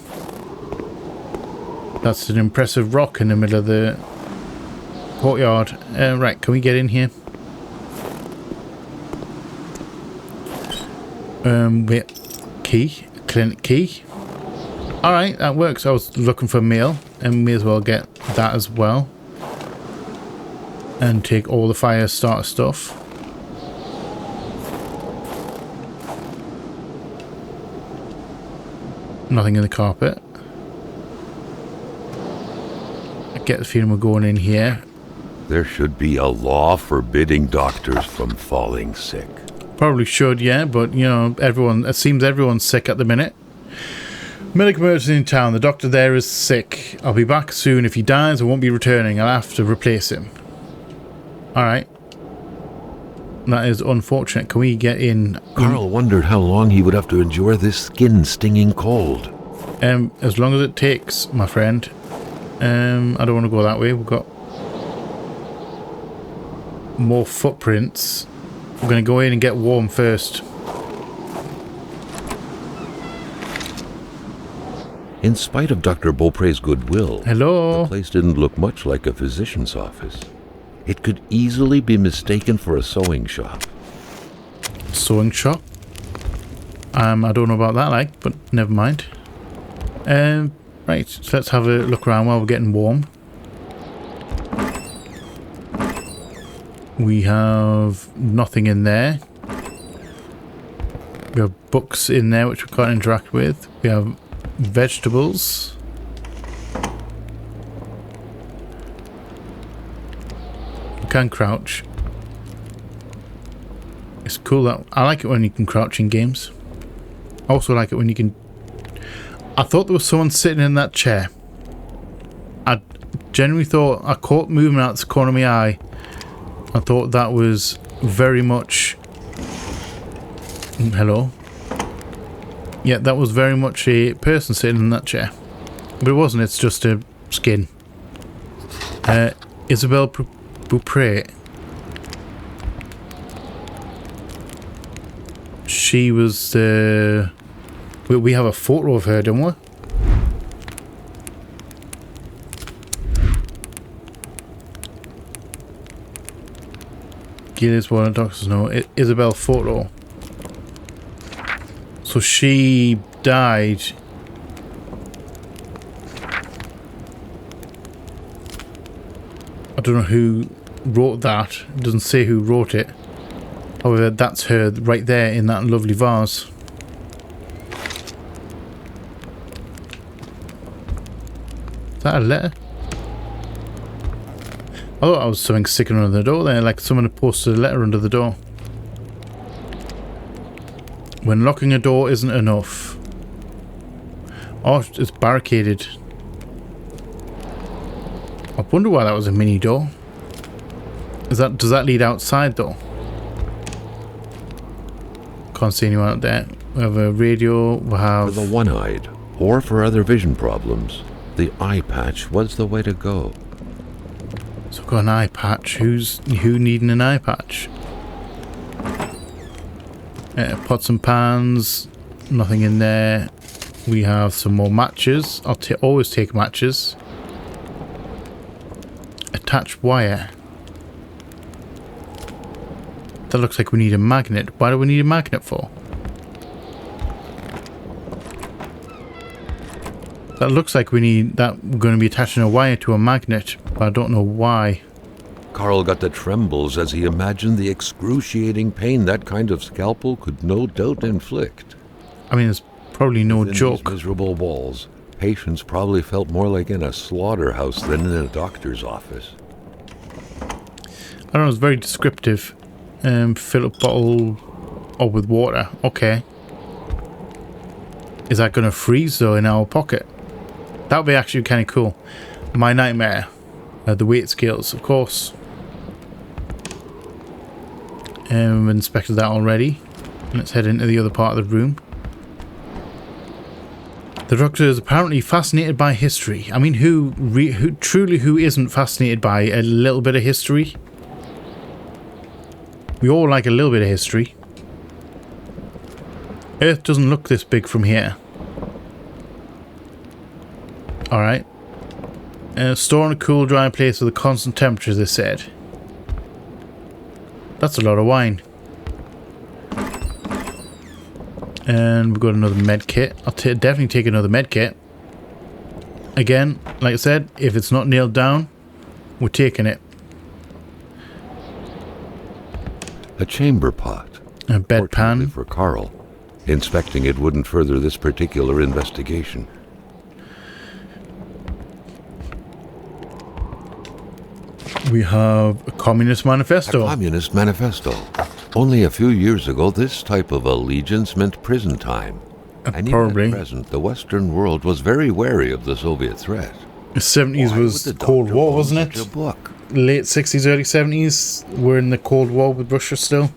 That's an impressive rock in the middle of the courtyard. Right, can we get in here? Wait. Key? Clinic key? Alright, that works. I was looking for mail, and may as well get that as well. And take all the fire starter stuff. Nothing in the carpet. I get the feeling we're going in here. There should be a law forbidding doctors from falling sick. Probably should, yeah, but you know, it seems everyone's sick at the minute. Medical emergency in town. The doctor there is sick. I'll be back soon. If he dies, I won't be returning. I'll have to replace him. Alright. That is unfortunate. Can we get in? Carl wondered how long he would have to endure this skin-stinging cold. As long as it takes, my friend. I don't want to go that way. We've got more footprints. We're going to go in and get warm first. In spite of Dr. Beaupre's goodwill, hello, the place didn't look much like a physician's office. It could easily be mistaken for a sewing shop. Sewing shop? I don't know about that, but never mind. Right, so let's have a look around while we're getting warm. We have nothing in there. We have books in there which we can't interact with. We have vegetables. We can crouch. It's cool that I like it when you can crouch in games. I also like it when you can. I thought there was someone sitting in that chair. I genuinely thought I caught movement out the corner of my eye. I thought that was very much. Hello. Yeah, that was very much a person sitting in that chair, but it wasn't. It's just a skin. Isabelle Beaupre. She was the. We have a photo of her, don't we? Gillies one of the doctors know. Isabelle photo. So she died. I don't know who wrote that. It doesn't say who wrote it. However, that's her right there in that lovely vase. Is that a letter? I thought I was something sticking under the door there, like someone had posted a letter under the door. When locking a door isn't enough. Oh, it's barricaded. I wonder why that was a mini door. Does that lead outside though? Can't see anyone out there. We have a radio. We have for the one-eyed, or for other vision problems, the eye patch was the way to go. So we've got an eye patch. Who needing an eye patch? Pots and pans. Nothing in there. We have some more matches. I'll always take matches. Attached wire. That looks like we need a magnet. Why do we need a magnet for? That looks like we need that. We're going to be attaching a wire to a magnet, but I don't know why. Carl got the trembles as he imagined the excruciating pain that kind of scalpel could no doubt inflict. I mean, it's probably no Within joke. These miserable walls, patients probably felt more like in a slaughterhouse than in a doctor's office. I don't know, it's very descriptive. Fill up bottle or with water. Okay. Is that going to freeze though in our pocket? That would be actually kind of cool. My nightmare. The weight scales, of course. We've inspected that already. Let's head into the other part of the room. The Doctor is apparently fascinated by history. I mean, who isn't fascinated by a little bit of history? We all like a little bit of history. Earth doesn't look this big from here. Alright. Store in a cool, dry place with a constant temperature, they said. That's a lot of wine. And we've got another med kit. I'll definitely take another med kit. Again, like I said, if it's not nailed down, we're taking it. A chamber pot. A bedpan. Fortunately for Carl, inspecting it wouldn't further this particular investigation. We have a Communist Manifesto. A Communist Manifesto. Only a few years ago, this type of allegiance meant prison time. And probably. even at present, the Western world was very wary of the Soviet threat. The 70s was Cold War, wasn't it? Book? Late 60s, early 70s. We're in the Cold War with Russia still.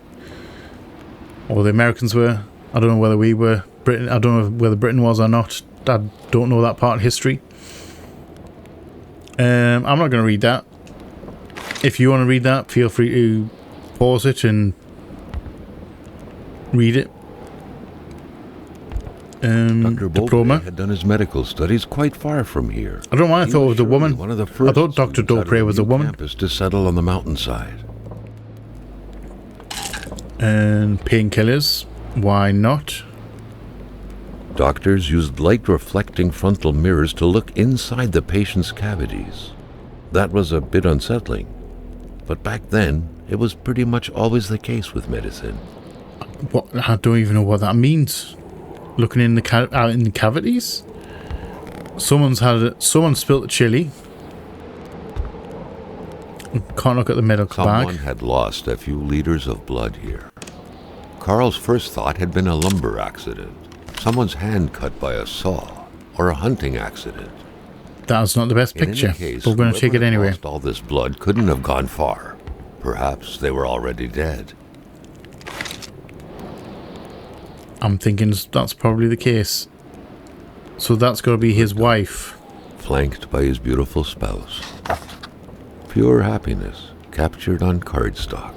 Or the Americans were. I don't know whether we were. Britain. I don't know whether Britain was or not. I don't know that part of history. I'm not going to read that. If you want to read that, feel free to pause it and read it. Dr. Diploma. Beaupre had done his medical studies quite far from here. I don't know why I thought it was a woman. One of the first I thought Dr. Beaupre was a woman. Campus to settle on the mountainside. And painkillers. Why not? Doctors used light-reflecting frontal mirrors to look inside the patient's cavities. That was a bit unsettling. But back then, it was pretty much always the case with medicine. What? I don't even know what that means. Looking in the out in the cavities. Someone spilt the chili. Can't look at the medical bag. Someone had lost a few liters of blood here. Carl's first thought had been a lumber accident. Someone's hand cut by a saw, or a hunting accident. That's not the best picture, but we're going to take it anyway. Lost all this blood couldn't have gone far. Perhaps they were already dead. I'm thinking that's probably the case. So that's got to be his wife. Flanked by his beautiful spouse. Pure happiness, captured on cardstock.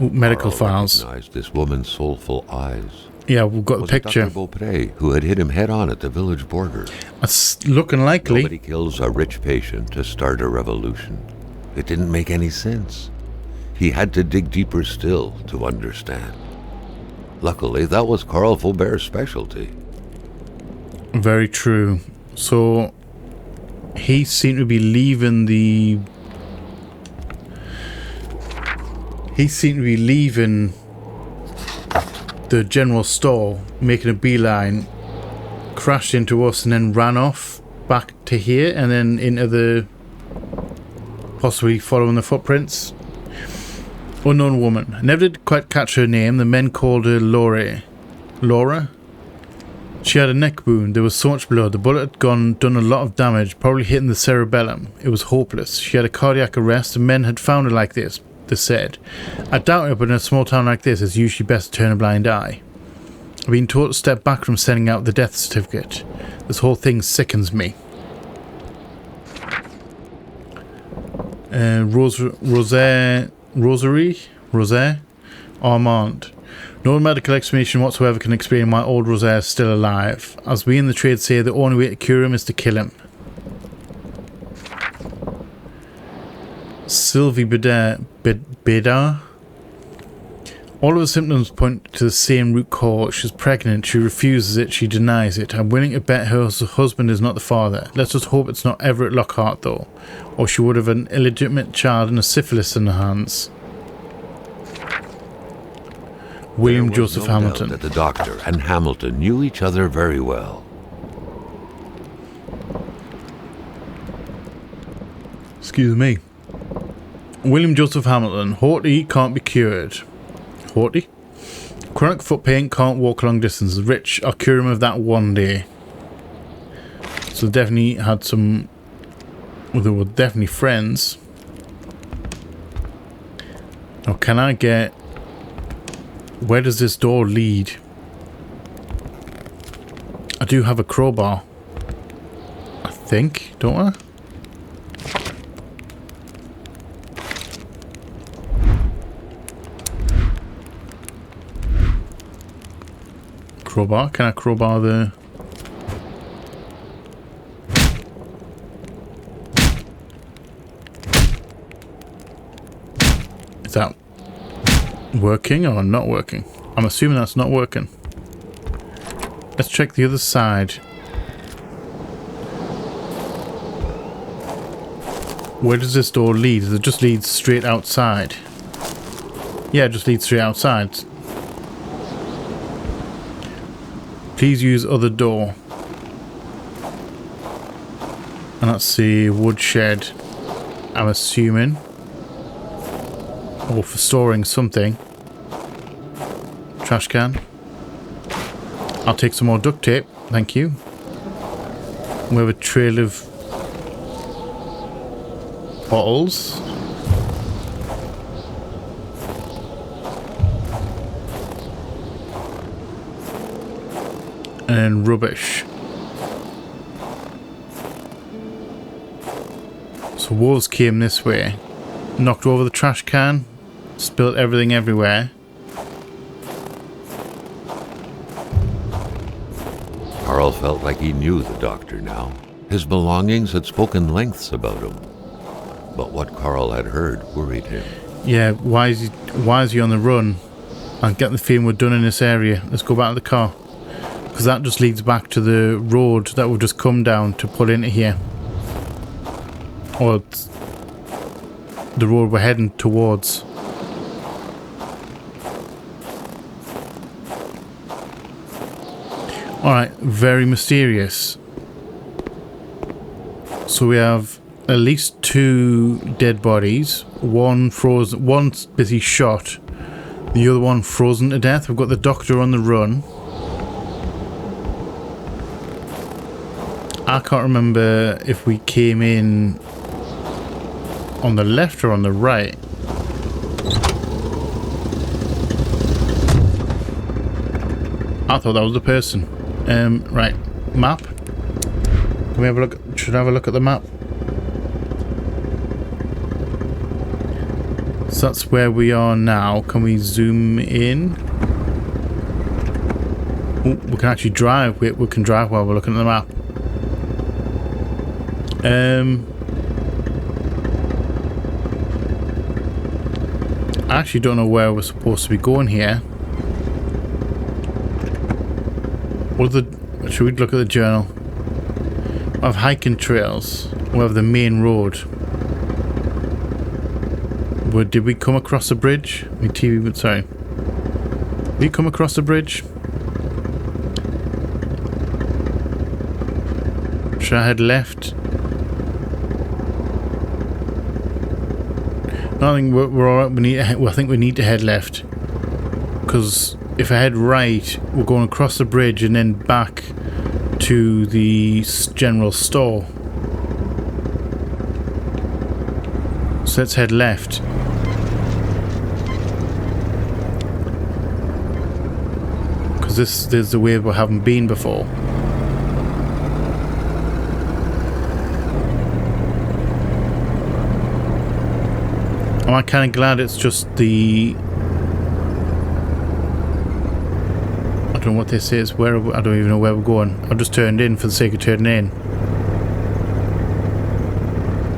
Ooh, medical Carl files. recognized this woman's soulful eyes. Yeah, we've got the picture. Dr. Beaupre, who had hit him head-on at the village border. That's looking likely. Nobody kills a rich patient to start a revolution. It didn't make any sense. He had to dig deeper still to understand. Luckily, that was Carl Faubert's specialty. Very true. So, he seemed to be leaving the... He seemed to be leaving the general store, making a beeline, crashed into us and then ran off back to here and then into the... possibly following the footprints. Unknown woman. Never did quite catch her name. The men called her Laura. Laura? She had a neck wound. There was so much blood. The bullet had done a lot of damage, probably hitting the cerebellum. It was hopeless. She had a cardiac arrest. The men had found her like this, they said. I doubt it, but in a small town like this, it's usually best to turn a blind eye. I've been taught to step back from sending out the death certificate. This whole thing sickens me. Rosaire Armand. No medical explanation whatsoever can explain why old Rosaire is still alive. As we in the trade say, the only way to cure him is to kill him. Sylvie Bedard. All of the symptoms point to the same root cause. She's pregnant. She refuses it. She denies it. I'm willing to bet her husband is not the father. Let's just hope it's not Everett Lockhart, though. Or she would have an illegitimate child and a syphilis in her hands. William Joseph Hamilton. That the doctor and Hamilton knew each other very well. Excuse me. William Joseph Hamilton. Haughty can't be cured. Haughty? Chronic foot pain, can't walk long distances. Rich, I'll cure him of that one day. So definitely had some... Well, they were definitely friends. Now, can I get Where does this door lead? I do have a crowbar. I think, don't I? Crowbar? Can I crowbar the... Is that working or not working? I'm assuming that's not working. Let's check the other side. Where does this door lead? Does it just lead straight outside? Yeah, it just leads straight outside. Please use other door. And let's see, woodshed. I'm assuming. Or for storing something. Trash can. I'll take some more duct tape, thank you. We have a trail of bottles. And rubbish. So wolves came this way, knocked over the trash can, spilled everything everywhere. Carl felt like he knew the doctor now. His belongings had spoken lengths about him. But what Carl had heard worried him. Yeah, why is he on the run? I'm getting the feeling we're done in this area. Let's go back to the car. Because that just leads back to the road that we've just come down to pull into here. Or it's the road we're heading towards. Alright, very mysterious. So we have at least 2 dead bodies. One frozen, one's busy shot. The other one frozen to death. We've got the doctor on the run. I can't remember if we came in on the left or on the right. I thought that was the person. Right, map. Can we have a look? Should I have a look at the map? So that's where we are now. Can we zoom in? Ooh, we can actually drive. We can drive while we're looking at the map. I actually don't know where we're supposed to be going here. Should we look at the journal? We have hiking trails. We have the main road. Did we come across a bridge? Sorry. Did we come across a bridge? Should I head left? No, I think we're alright. I think we need to head left. Because if I head right, we're going across the bridge and then back to the general store. So let's head left. Because this is the way we haven't been before. I'm kind of glad it's just the... I don't know what this is. I don't even know where we're going. I've just turned in for the sake of turning in.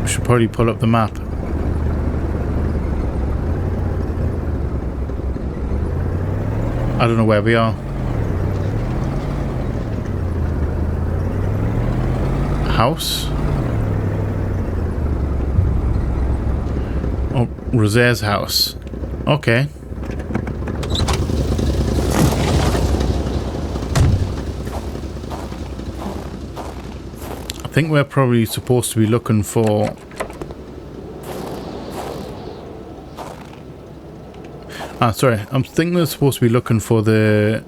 We should probably pull up the map. I don't know where we are. House? Oh, Rosette's house. Okay. I think we're probably supposed to be looking for... sorry. I'm thinking we're supposed to be looking for the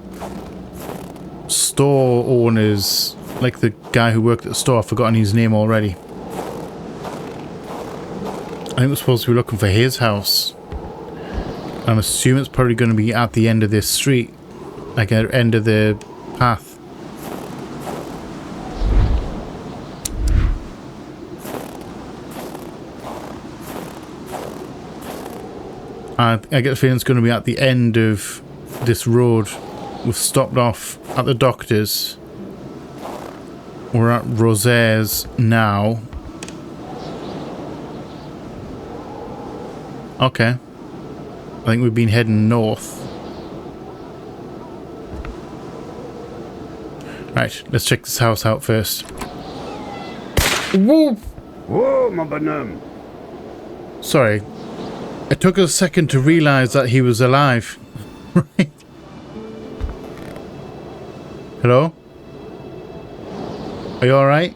store owners, like the guy who worked at the store. I've forgotten his name already. I think we're supposed to be looking for his house. I'm assuming it's probably going to be at the end of this street. Like at the end of the path. I get the feeling it's going to be at the end of this road. We've stopped off at the doctor's. We're at Rosaire's now. Okay. I think we've been heading north. Right, let's check this house out first. Whoa! Oh, mon bonhomme. Sorry. It took us a second to realise that he was alive. Right. Hello? Are you alright?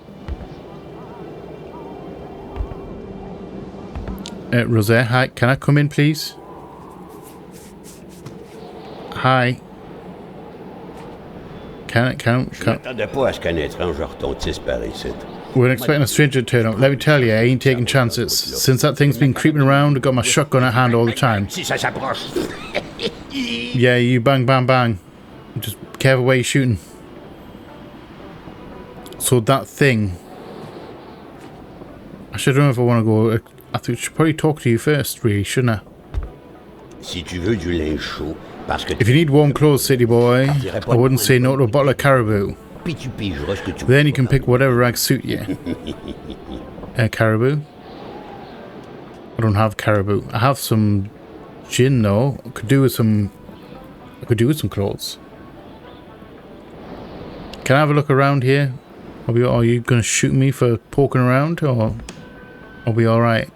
Rosaire, hi. Can I come in, please? Hi. Can Je m'attendais pas à ce qu'un étrange retentisse par ici. We're expecting a stranger to turn up. Let me tell you, I ain't taking chances. Since that thing's been creeping around, I've got my shotgun at hand all the time. Si ça s'approche. Yeah, you bang, bang, bang. Just careful where you're shooting. So that thing... I should know if I want to go... I think I should probably talk to you first, really, shouldn't I? Si tu veux du linge chaud, parce que If you need warm clothes, city boy, I wouldn't say no to a bottle of caribou. puis tu pigeras ce que tu Then you can pick whatever rags suit you. Caribou? I don't have caribou. I have some gin though. I could do with some clothes. Can I have a look around here? Are you gonna shoot me for poking around, or I'll be alright?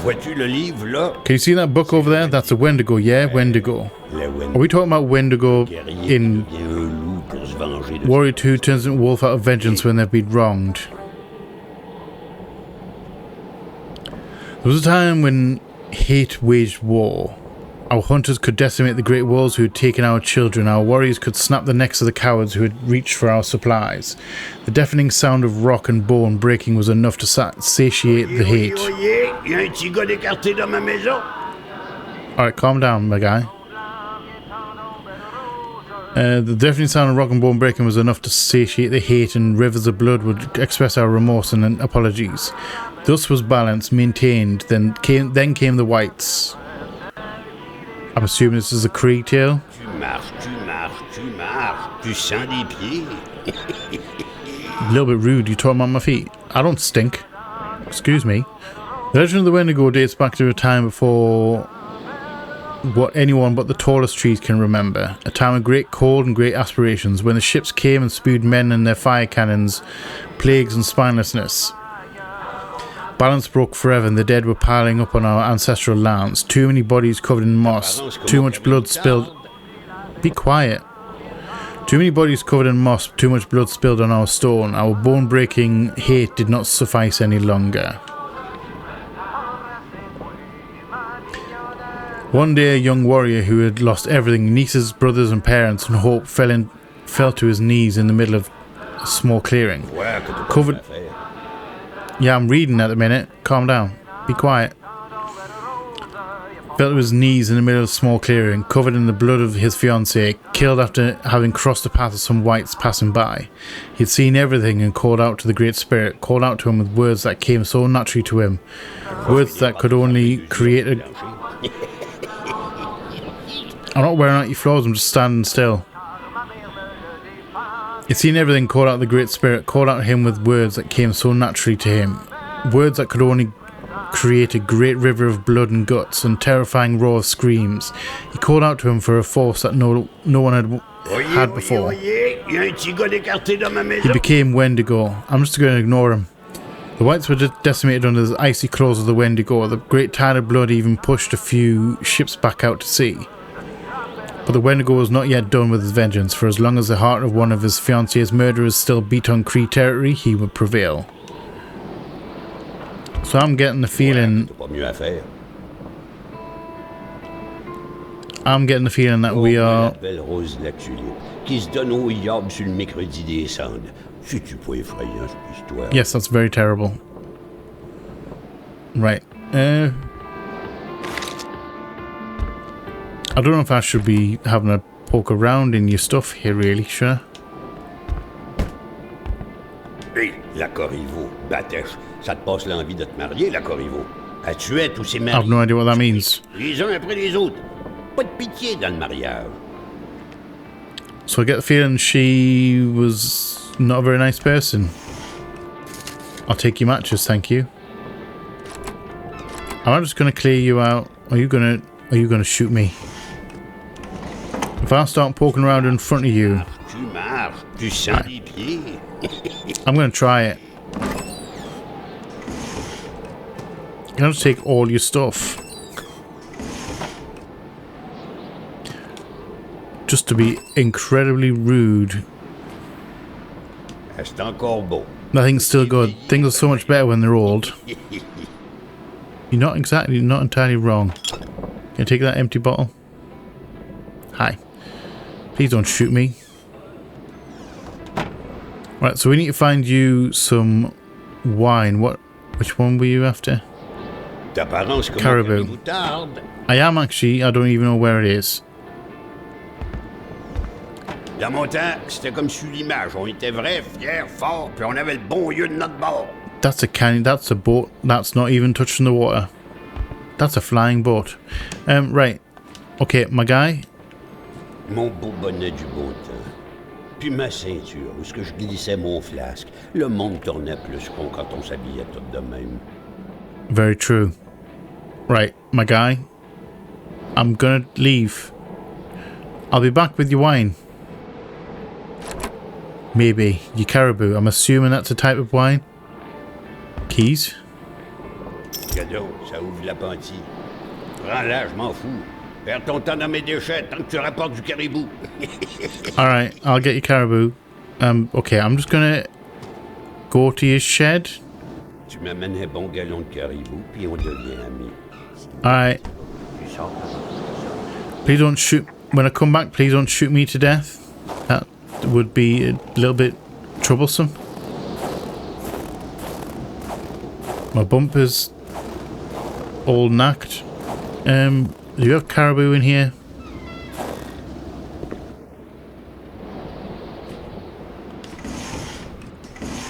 Vois-tu le livre là? Can you see that book over there? That's a Wendigo, yeah? Wendigo. Are we talking about Wendigo in Warrior 2 turns into wolf out of vengeance when they've been wronged? There was a time when hate waged war. Our hunters could decimate the great wolves who had taken our children. Our warriors could snap the necks of the cowards who had reached for our supplies. The deafening sound of rock and bone breaking was enough to satiate the hate. Y a un petit gars d'écarté dans ma maison. Alright, calm down, my guy. The deafening sound of rock and bone breaking was enough to satiate the hate, and rivers of blood would express our remorse and apologies. Thus was balance maintained. Then came the whites. I'm assuming this is a Cree tale. Tu marches, tu marches, tu marches. Tu sens des pieds. A little bit rude, you talking about my feet. I don't stink. Excuse me. The legend of the Wendigo dates back to a time before what anyone but the tallest trees can remember. A time of great cold and great aspirations, when the ships came and spewed men and their fire cannons, plagues and spinelessness. Balance broke forever and the dead were piling up on our ancestral lands. Too many bodies covered in moss. Too much blood spilled... Be quiet. Too many bodies covered in moss. Too much blood spilled on our stone. Our bone-breaking hate did not suffice any longer. One day a young warrior who had lost everything, nieces, brothers and parents, and hope, fell to his knees in the middle of a small clearing. Covered... Yeah, I'm reading at the minute. Calm down. Be quiet. Fell to his knees in the middle of a small clearing, covered in the blood of his fiancée, killed after having crossed the path of some whites passing by. He'd seen everything and called out to the Great Spirit, called out to him with words that came so naturally to him. Words that could only create a... I'm not wearing out your floors, I'm just standing still. He'd seen everything, called out the Great Spirit, called out to him with words that came so naturally to him. Words that could only create a great river of blood and guts and terrifying roar of screams. He called out to him for a force that no one had before. He became Wendigo. I'm just going to ignore him. The whites were decimated under the icy claws of the Wendigo. The great tide of blood even pushed a few ships back out to sea. But the Wendigo was not yet done with his vengeance, for as long as the heart of one of his fiancée's murderers still beat on Cree territory, he would prevail. So I'm getting the feeling... that we are... Yes, that's very terrible. Right. I don't know if I should be having a poke around in your stuff here, really, sure. Hé, la Corriveau, Batèche, ça te passe l'envie de te marier, la Corriveau. Elle tuait tous ses I maris. have no idea what that means. Les uns après les autres. Pas de pitié dans le mariage. So I get the feeling she was not a very nice person. I'll take your matches, thank you. I'm just gonna clear you out. Are you gonna shoot me? If I start poking around in front of you, Tu marches, tu sens les pieds. I'm gonna try it. Can I just take all your stuff? Just to be incredibly rude. C'est encore beau. Nothing's still good. Things are so much better when they're old. You're not entirely wrong. Can I take that empty bottle? Hi. Please don't shoot me. Right, so we need to find you some wine. Which one were you after? T'apparence comme Caribou. une moutarde. I am actually. I don't even know where it is. Dans mon temps, c'était comme sur l'image. On était vrais, fiers, forts, puis on avait le bon lieu de notre bord. That's a canyon. That's a boat. That's not even touching the water. That's a flying boat. Right. Okay, my guy. Mon beau bonnet du beau temps. Puis ma ceinture, où est-ce que je glissais mon flasque. Le monde tournait plus con quand on s'habillait tout de même. Very true. Right, my guy. I'm gonna leave. I'll be back with your wine. Maybe. Your caribou. I'm assuming that's a type of wine. Keys. Cadeau, ça ouvre l'appentis. Prends-la, je m'en fous. Perds ton temps dans mes déchets tant que tu rapportes du caribou. Alright, I'll get your caribou. Okay, I'm just gonna go to your shed. Tu m'amènes un bon galon de caribou, puis on devient amis. Alright. Please don't shoot. When I come back, please don't shoot me to death. That would be a little bit troublesome. My bumper's all knacked. Do you have caribou in here?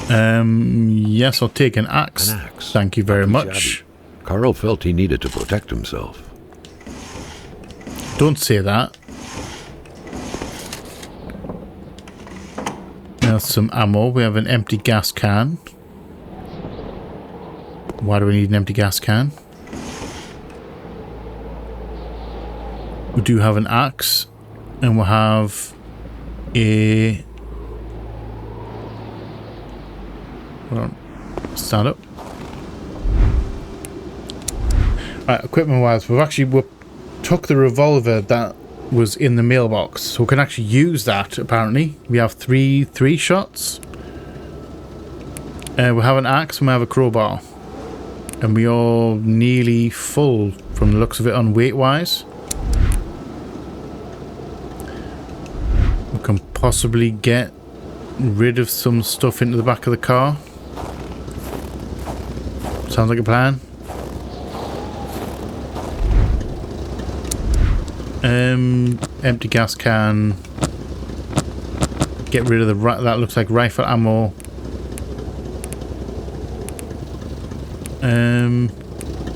Yes, I'll take an axe. An axe. Thank you very Not too much. shabby. Carl felt he needed to protect himself. Don't say that. There's some ammo. We have an empty gas can. Why do we need an empty gas can? We do have an axe, and we'll have a... Hold on. Stand up. Right, equipment wise, we took the revolver that was in the mailbox, so we can actually use that. Apparently, we have three shots. We have an axe and we have a crowbar, and we are nearly full from the looks of it on weight wise. We can possibly get rid of some stuff into the back of the car. Sounds like a plan. Empty gas can. Get rid of that looks like rifle ammo.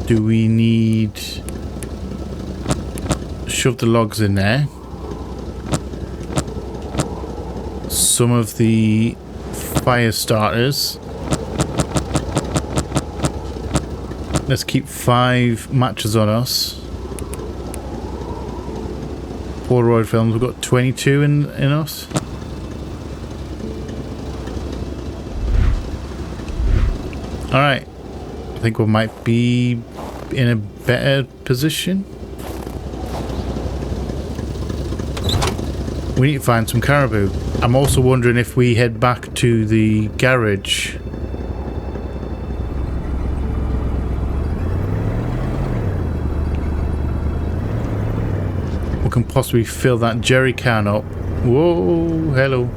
Do we need... Shove the logs in there. Some of the fire starters. Let's keep 5 matches on us. Polaroid films, we've got 22 in us. Alright. I think we might be in a better position. We need to find some caribou. I'm also wondering if we head back to the garage. We can possibly fill that jerry can up. Whoa, hello.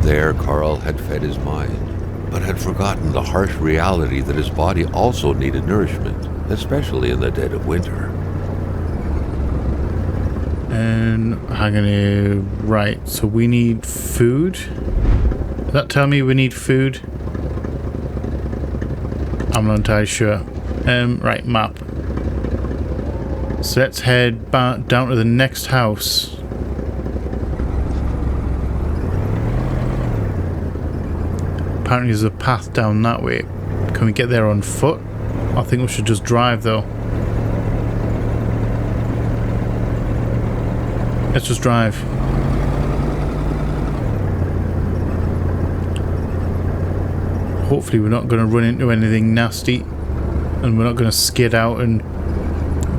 There, Carl had fed his mind, but had forgotten the harsh reality that his body also needed nourishment, especially in the dead of winter. And hang on here. Right, so we need food. Does that tell me we need food? I'm not entirely sure. Right, map. So let's head back down to the next house. Apparently there's a path down that way. Can we get there on foot? I think we should just drive though. Let's just drive. Hopefully we're not going to run into anything nasty. And we're not going to skid out and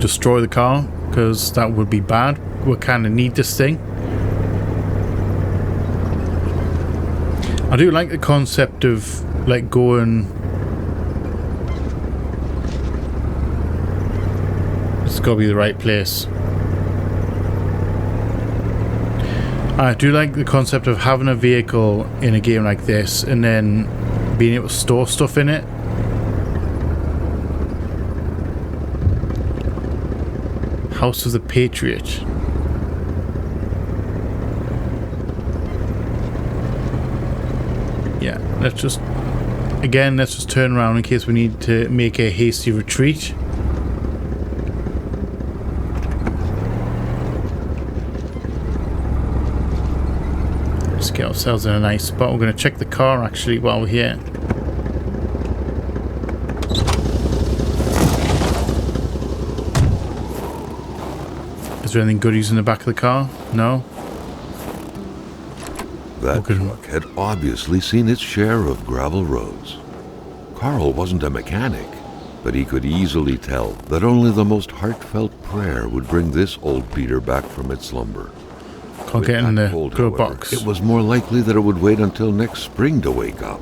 destroy the car. Because that would be bad. We kind of need this thing. I do like the concept of like going... It's got to be the right place. I do like the concept of having a vehicle in a game like this and then being able to store stuff in it. House of the Patriot. Yeah, let's just turn around in case we need to make a hasty retreat. Let's get ourselves in a nice spot. We're going to check the car actually while we're here. Is there anything goodies in the back of the car? No? That truck had obviously seen its share of gravel roads. Carl wasn't a mechanic, but he could easily tell that only the most heartfelt prayer would bring this old Peter back from its slumber. Can't get in the glove box. It was more likely that it would wait until next spring to wake up.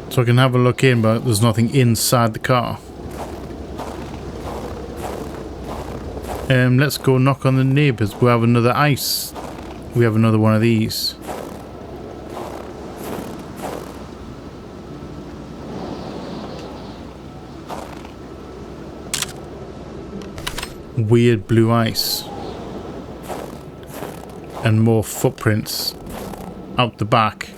So I can have a look in, but there's nothing inside the car. Let's go knock on the neighbours. We have another ice. We have another one of these. Weird blue ice. And more footprints out the back.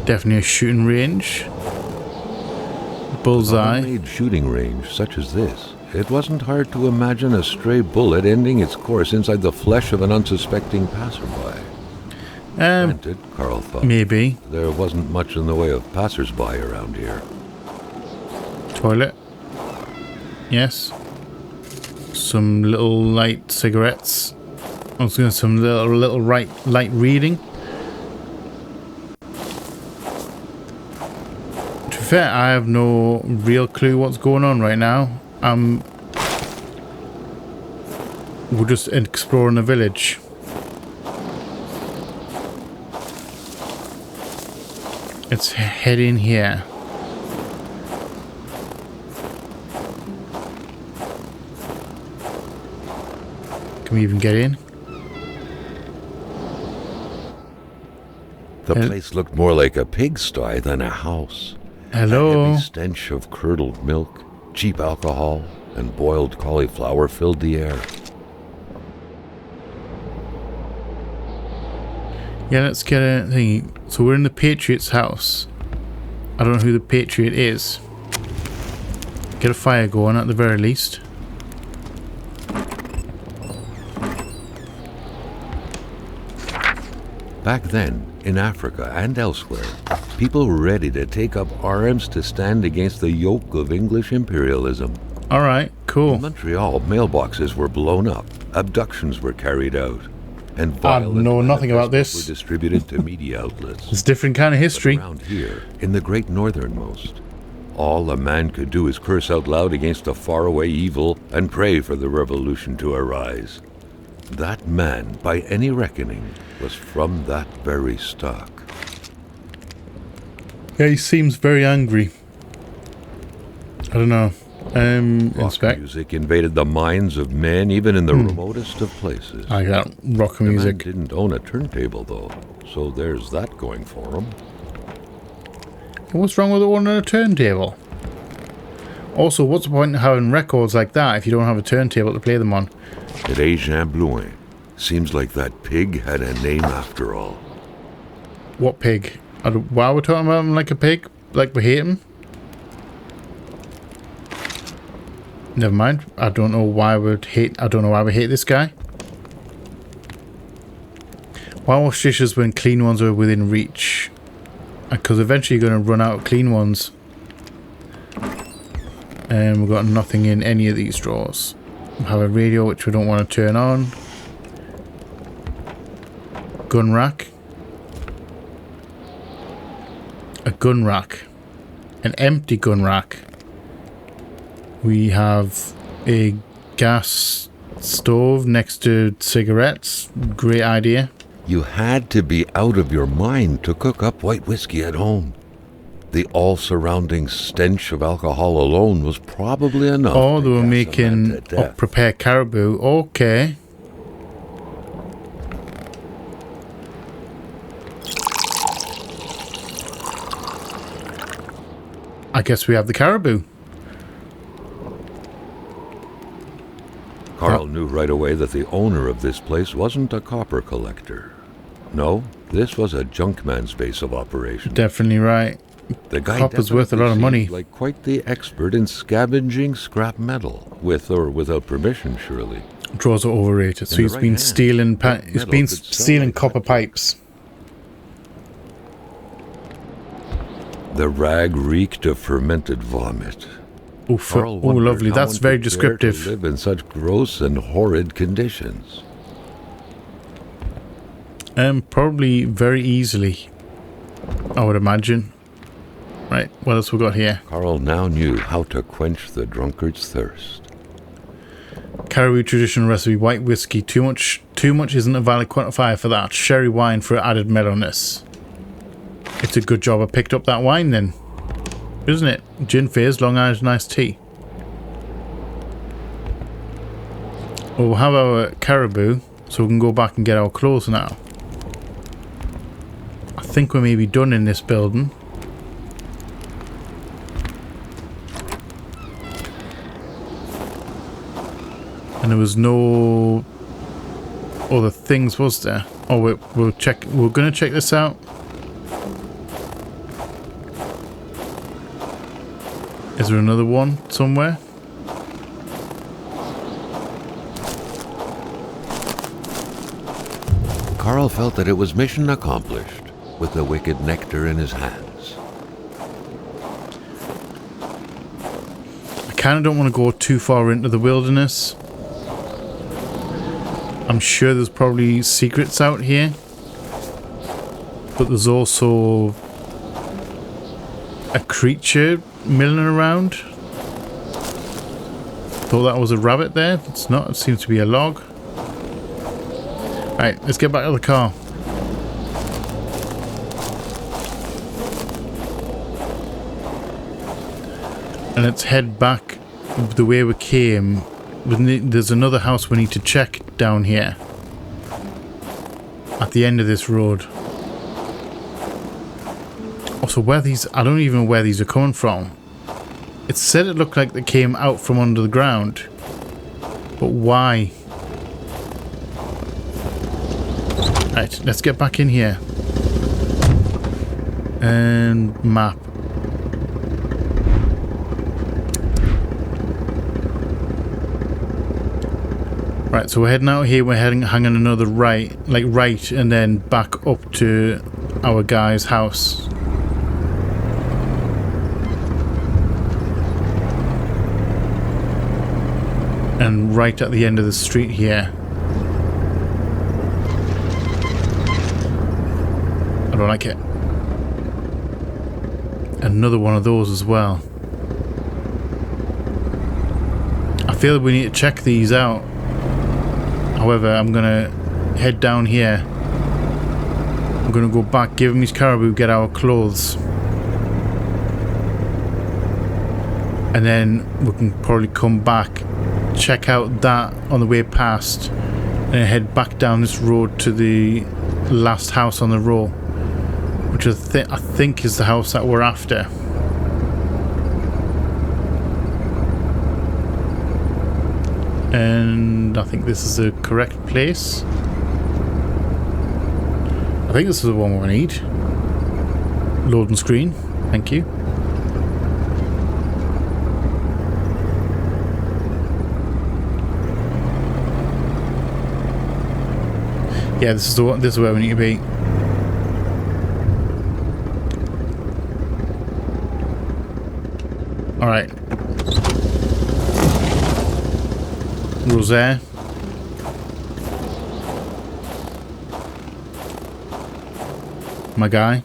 Definitely a shooting range. Bullseye. On a made shooting range such as this, it wasn't hard to imagine a stray bullet ending its course inside the flesh of an unsuspecting passerby. Granted, Carl thought, maybe. There wasn't much in the way of passersby around here. Toilet. Yes. Some little light cigarettes. I was going to some little light reading. To be fair, I have no real clue what's going on right now. We're just exploring the village. Let's head in here. Can we even get in? The place looked more like a pigsty than a house. Hello. A heavy stench of curdled milk, cheap alcohol, and boiled cauliflower filled the air. Yeah, let's get a thing. So we're in the Patriot's house. I don't know who the Patriot is. Get a fire going at the very least. Back then, in Africa and elsewhere, people were ready to take up arms to stand against the yoke of English imperialism. Alright, cool. In Montreal, mailboxes were blown up, abductions were carried out, and violent know nothing about manifestos this. were distributed to media outlets. It's a different kind of history. Around here, in the great northernmost, all a man could do is curse out loud against a faraway evil and pray for the revolution to arise. That man, by any reckoning, was from that very stock. Yeah, he seems very angry. I don't know. Rock music invaded the minds of men even in the remotest of places. I got rock The man music. didn't own a turntable though, so there's that going for him. What's wrong with owning a turntable? Also, what's the point of having records like that if you don't have a turntable to play them on? At Wjhat Blouin. Seems like that pig had a name after all. What pig? Why are we talking about him like a pig? Like we hate him? Never mind. I don't know why we hate this guy. Why wash dishes when clean ones are within reach? Because eventually you're going to run out of clean ones. And we've got nothing in any of these drawers. We have a radio which we don't want to turn on. Gun rack. A gun rack. An empty gun rack. We have a gas stove next to cigarettes. Great idea. You had to be out of your mind to cook up white whiskey at home. The all-surrounding stench of alcohol alone was probably enough. Oh, they were making prepared caribou. Okay. I guess we have the caribou. Carl knew right away that the owner of this place wasn't a copper collector. No, this was a junkman's base of operation. Definitely right. The guy Copper's worth a lot of money. Like quite the expert in scavenging scrap metal, with or without permission, surely. Draws are overrated. So he's been stealing. He's been stealing copper pipes. The rag reeked of fermented vomit. Oh, lovely. That's very descriptive. To live in such gross and horrid conditions. Probably very easily, I would imagine. Right, what else we got here? Carl now knew how to quench the drunkard's thirst. Caribou traditional recipe, white whiskey. Too much isn't a valid quantifier for that. Sherry wine for added mellowness. It's a good job I picked up that wine then, isn't it? Gin Fizz, Long Island iced tea. Well, we'll have our caribou, so we can go back and get our clothes now. I think we may be done in this building. And there was no other things, was there? Oh, we'll check. We're gonna check this out. Is there another one somewhere? Carl felt that it was mission accomplished, with the wicked nectar in his hands. I kind of don't want to go too far into the wilderness. I'm sure there's probably secrets out here. But there's also a creature milling around. Thought that was a rabbit there. It's not. It seems to be a log. Right, let's get back to the car. And let's head back the way we came. There's another house we need to check down here. At the end of this road. Also, where these... I don't even know where these are coming from. It said it looked like they came out from under the ground. But why? Right, let's get back in here. And map. Right, so we're heading out here. We're hanging another right, and then back up to our guy's house. And right at the end of the street here. I don't like it. Another one of those as well. I feel we need to check these out. However, I'm gonna head down here. I'm gonna go back, give him his caribou, get our clothes. And then we can probably come back, check out that on the way past, and then head back down this road to the last house on the row. which I think is the house that we're after. And I think this is the correct place. I think this is the one we need. Loading screen. Thank you. Yeah, this is the one. This is where we need to be. All right. Rosaire. My guy.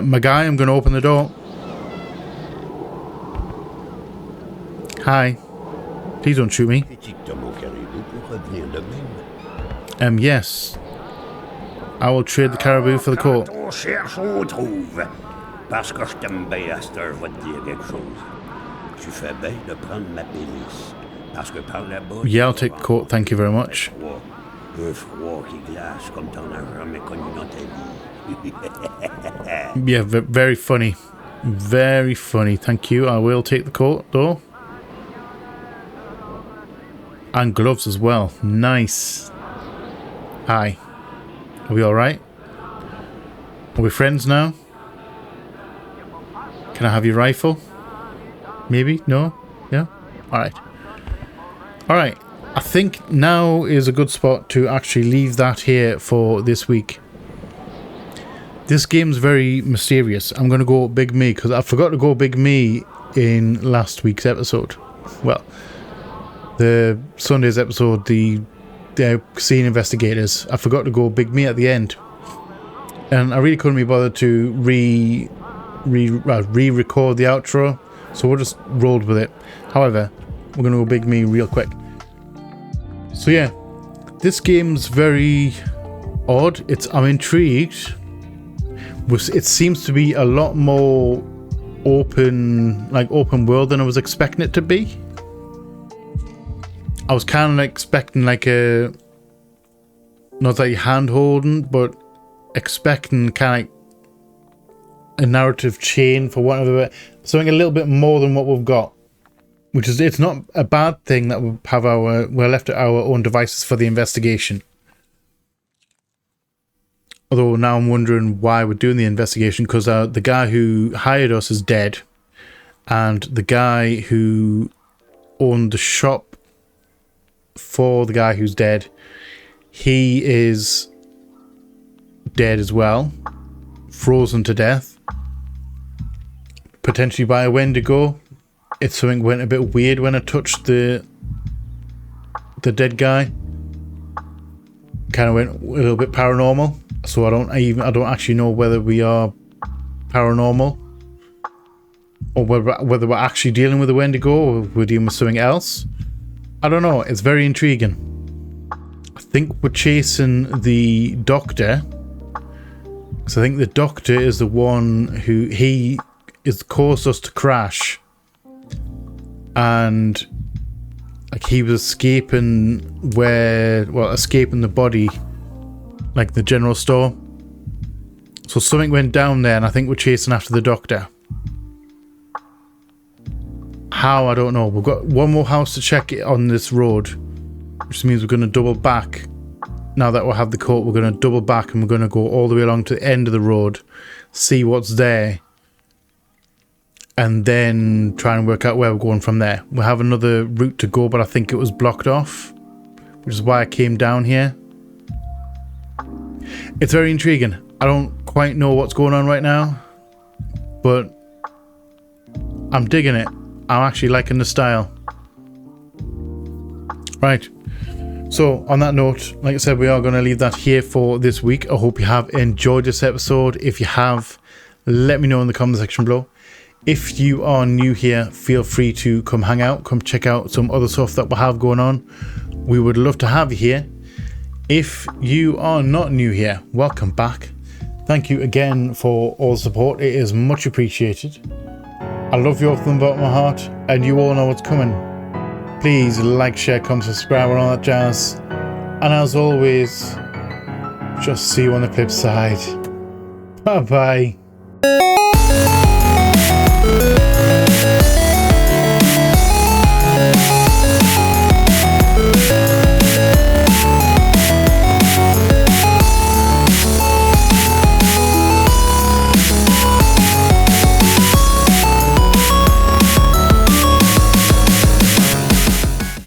My guy, I'm going to open the door. Hi. Please don't shoot me. Yes. I will trade the caribou for the coat. Parce que je t'aime bien, à cette heure, je vais te dire quelque chose. Tu fais bien de prendre ma pénice. Parce que par là-bas... Yeah, I'll take the coat, thank you very much. Un froid qui glace comme t'en as jamais connu dans ta vie. Yeah, very funny. Very funny, thank you. I will take the coat, though. And gloves as well. Nice. Hi. Are we alright? Are we friends now? Can I have your rifle? Maybe? No? Yeah? Alright. Alright. I think now is a good spot to actually leave that here for this week. This game's very mysterious. I'm going to go Big Me because I forgot to go Big Me in last week's episode. Well, the Sunday's episode, the scene investigators. I forgot to go Big Me at the end. And I really couldn't be bothered to re-record the outro, so we'll just rolled with it. However, we're going to go Big Me real quick. So yeah, this game's very odd. I'm intrigued. It seems to be a lot more open world than I was expecting it to be. I was kind of expecting like a, not like hand holding, but expecting kind of a narrative chain, for whatever, something a little bit more than what we've got. Which is, it's not a bad thing that we're left at our own devices for the investigation. Although now I'm wondering why we're doing the investigation, because the guy who hired us is dead, and the guy who owned the shop for the guy who's dead, he is dead as well, frozen to death, potentially by a Wendigo. It's something went a bit weird when I touched the dead guy. Kind of went a little bit paranormal. So I don't actually know whether we are paranormal or whether we're actually dealing with a Wendigo or we're dealing with something else. I don't know. It's very intriguing. I think we're chasing the doctor. So I think the doctor is the one who caused us to crash. And like he was escaping escaping the body, like the general store. So something went down there and I think we're chasing after the doctor. How, I don't know. We've got one more house to check on this road, which means we're going to double back. Now that we have the coat, we're going to double back and we're going to go all the way along to the end of the road, see what's there, and then try and work out where we're going from there. We have another route to go, but I think it was blocked off, which is why I came down here. It's very intriguing. I don't quite know what's going on right now, but I'm digging it. I'm actually liking the style. Right. So on that note, like I said, we are going to leave that here for this week. I hope you have enjoyed this episode. If you have, let me know in the comment section below. If you are new here, feel free to come hang out, come check out some other stuff that we have going on. We would love to have you here. If you are not new here, welcome back. Thank you again for all the support. It is much appreciated. I love you all from the bottom of my heart, and you all know what's coming. Please like, share, comment, subscribe, and all that jazz. And as always, just see you on the flip side. Bye bye.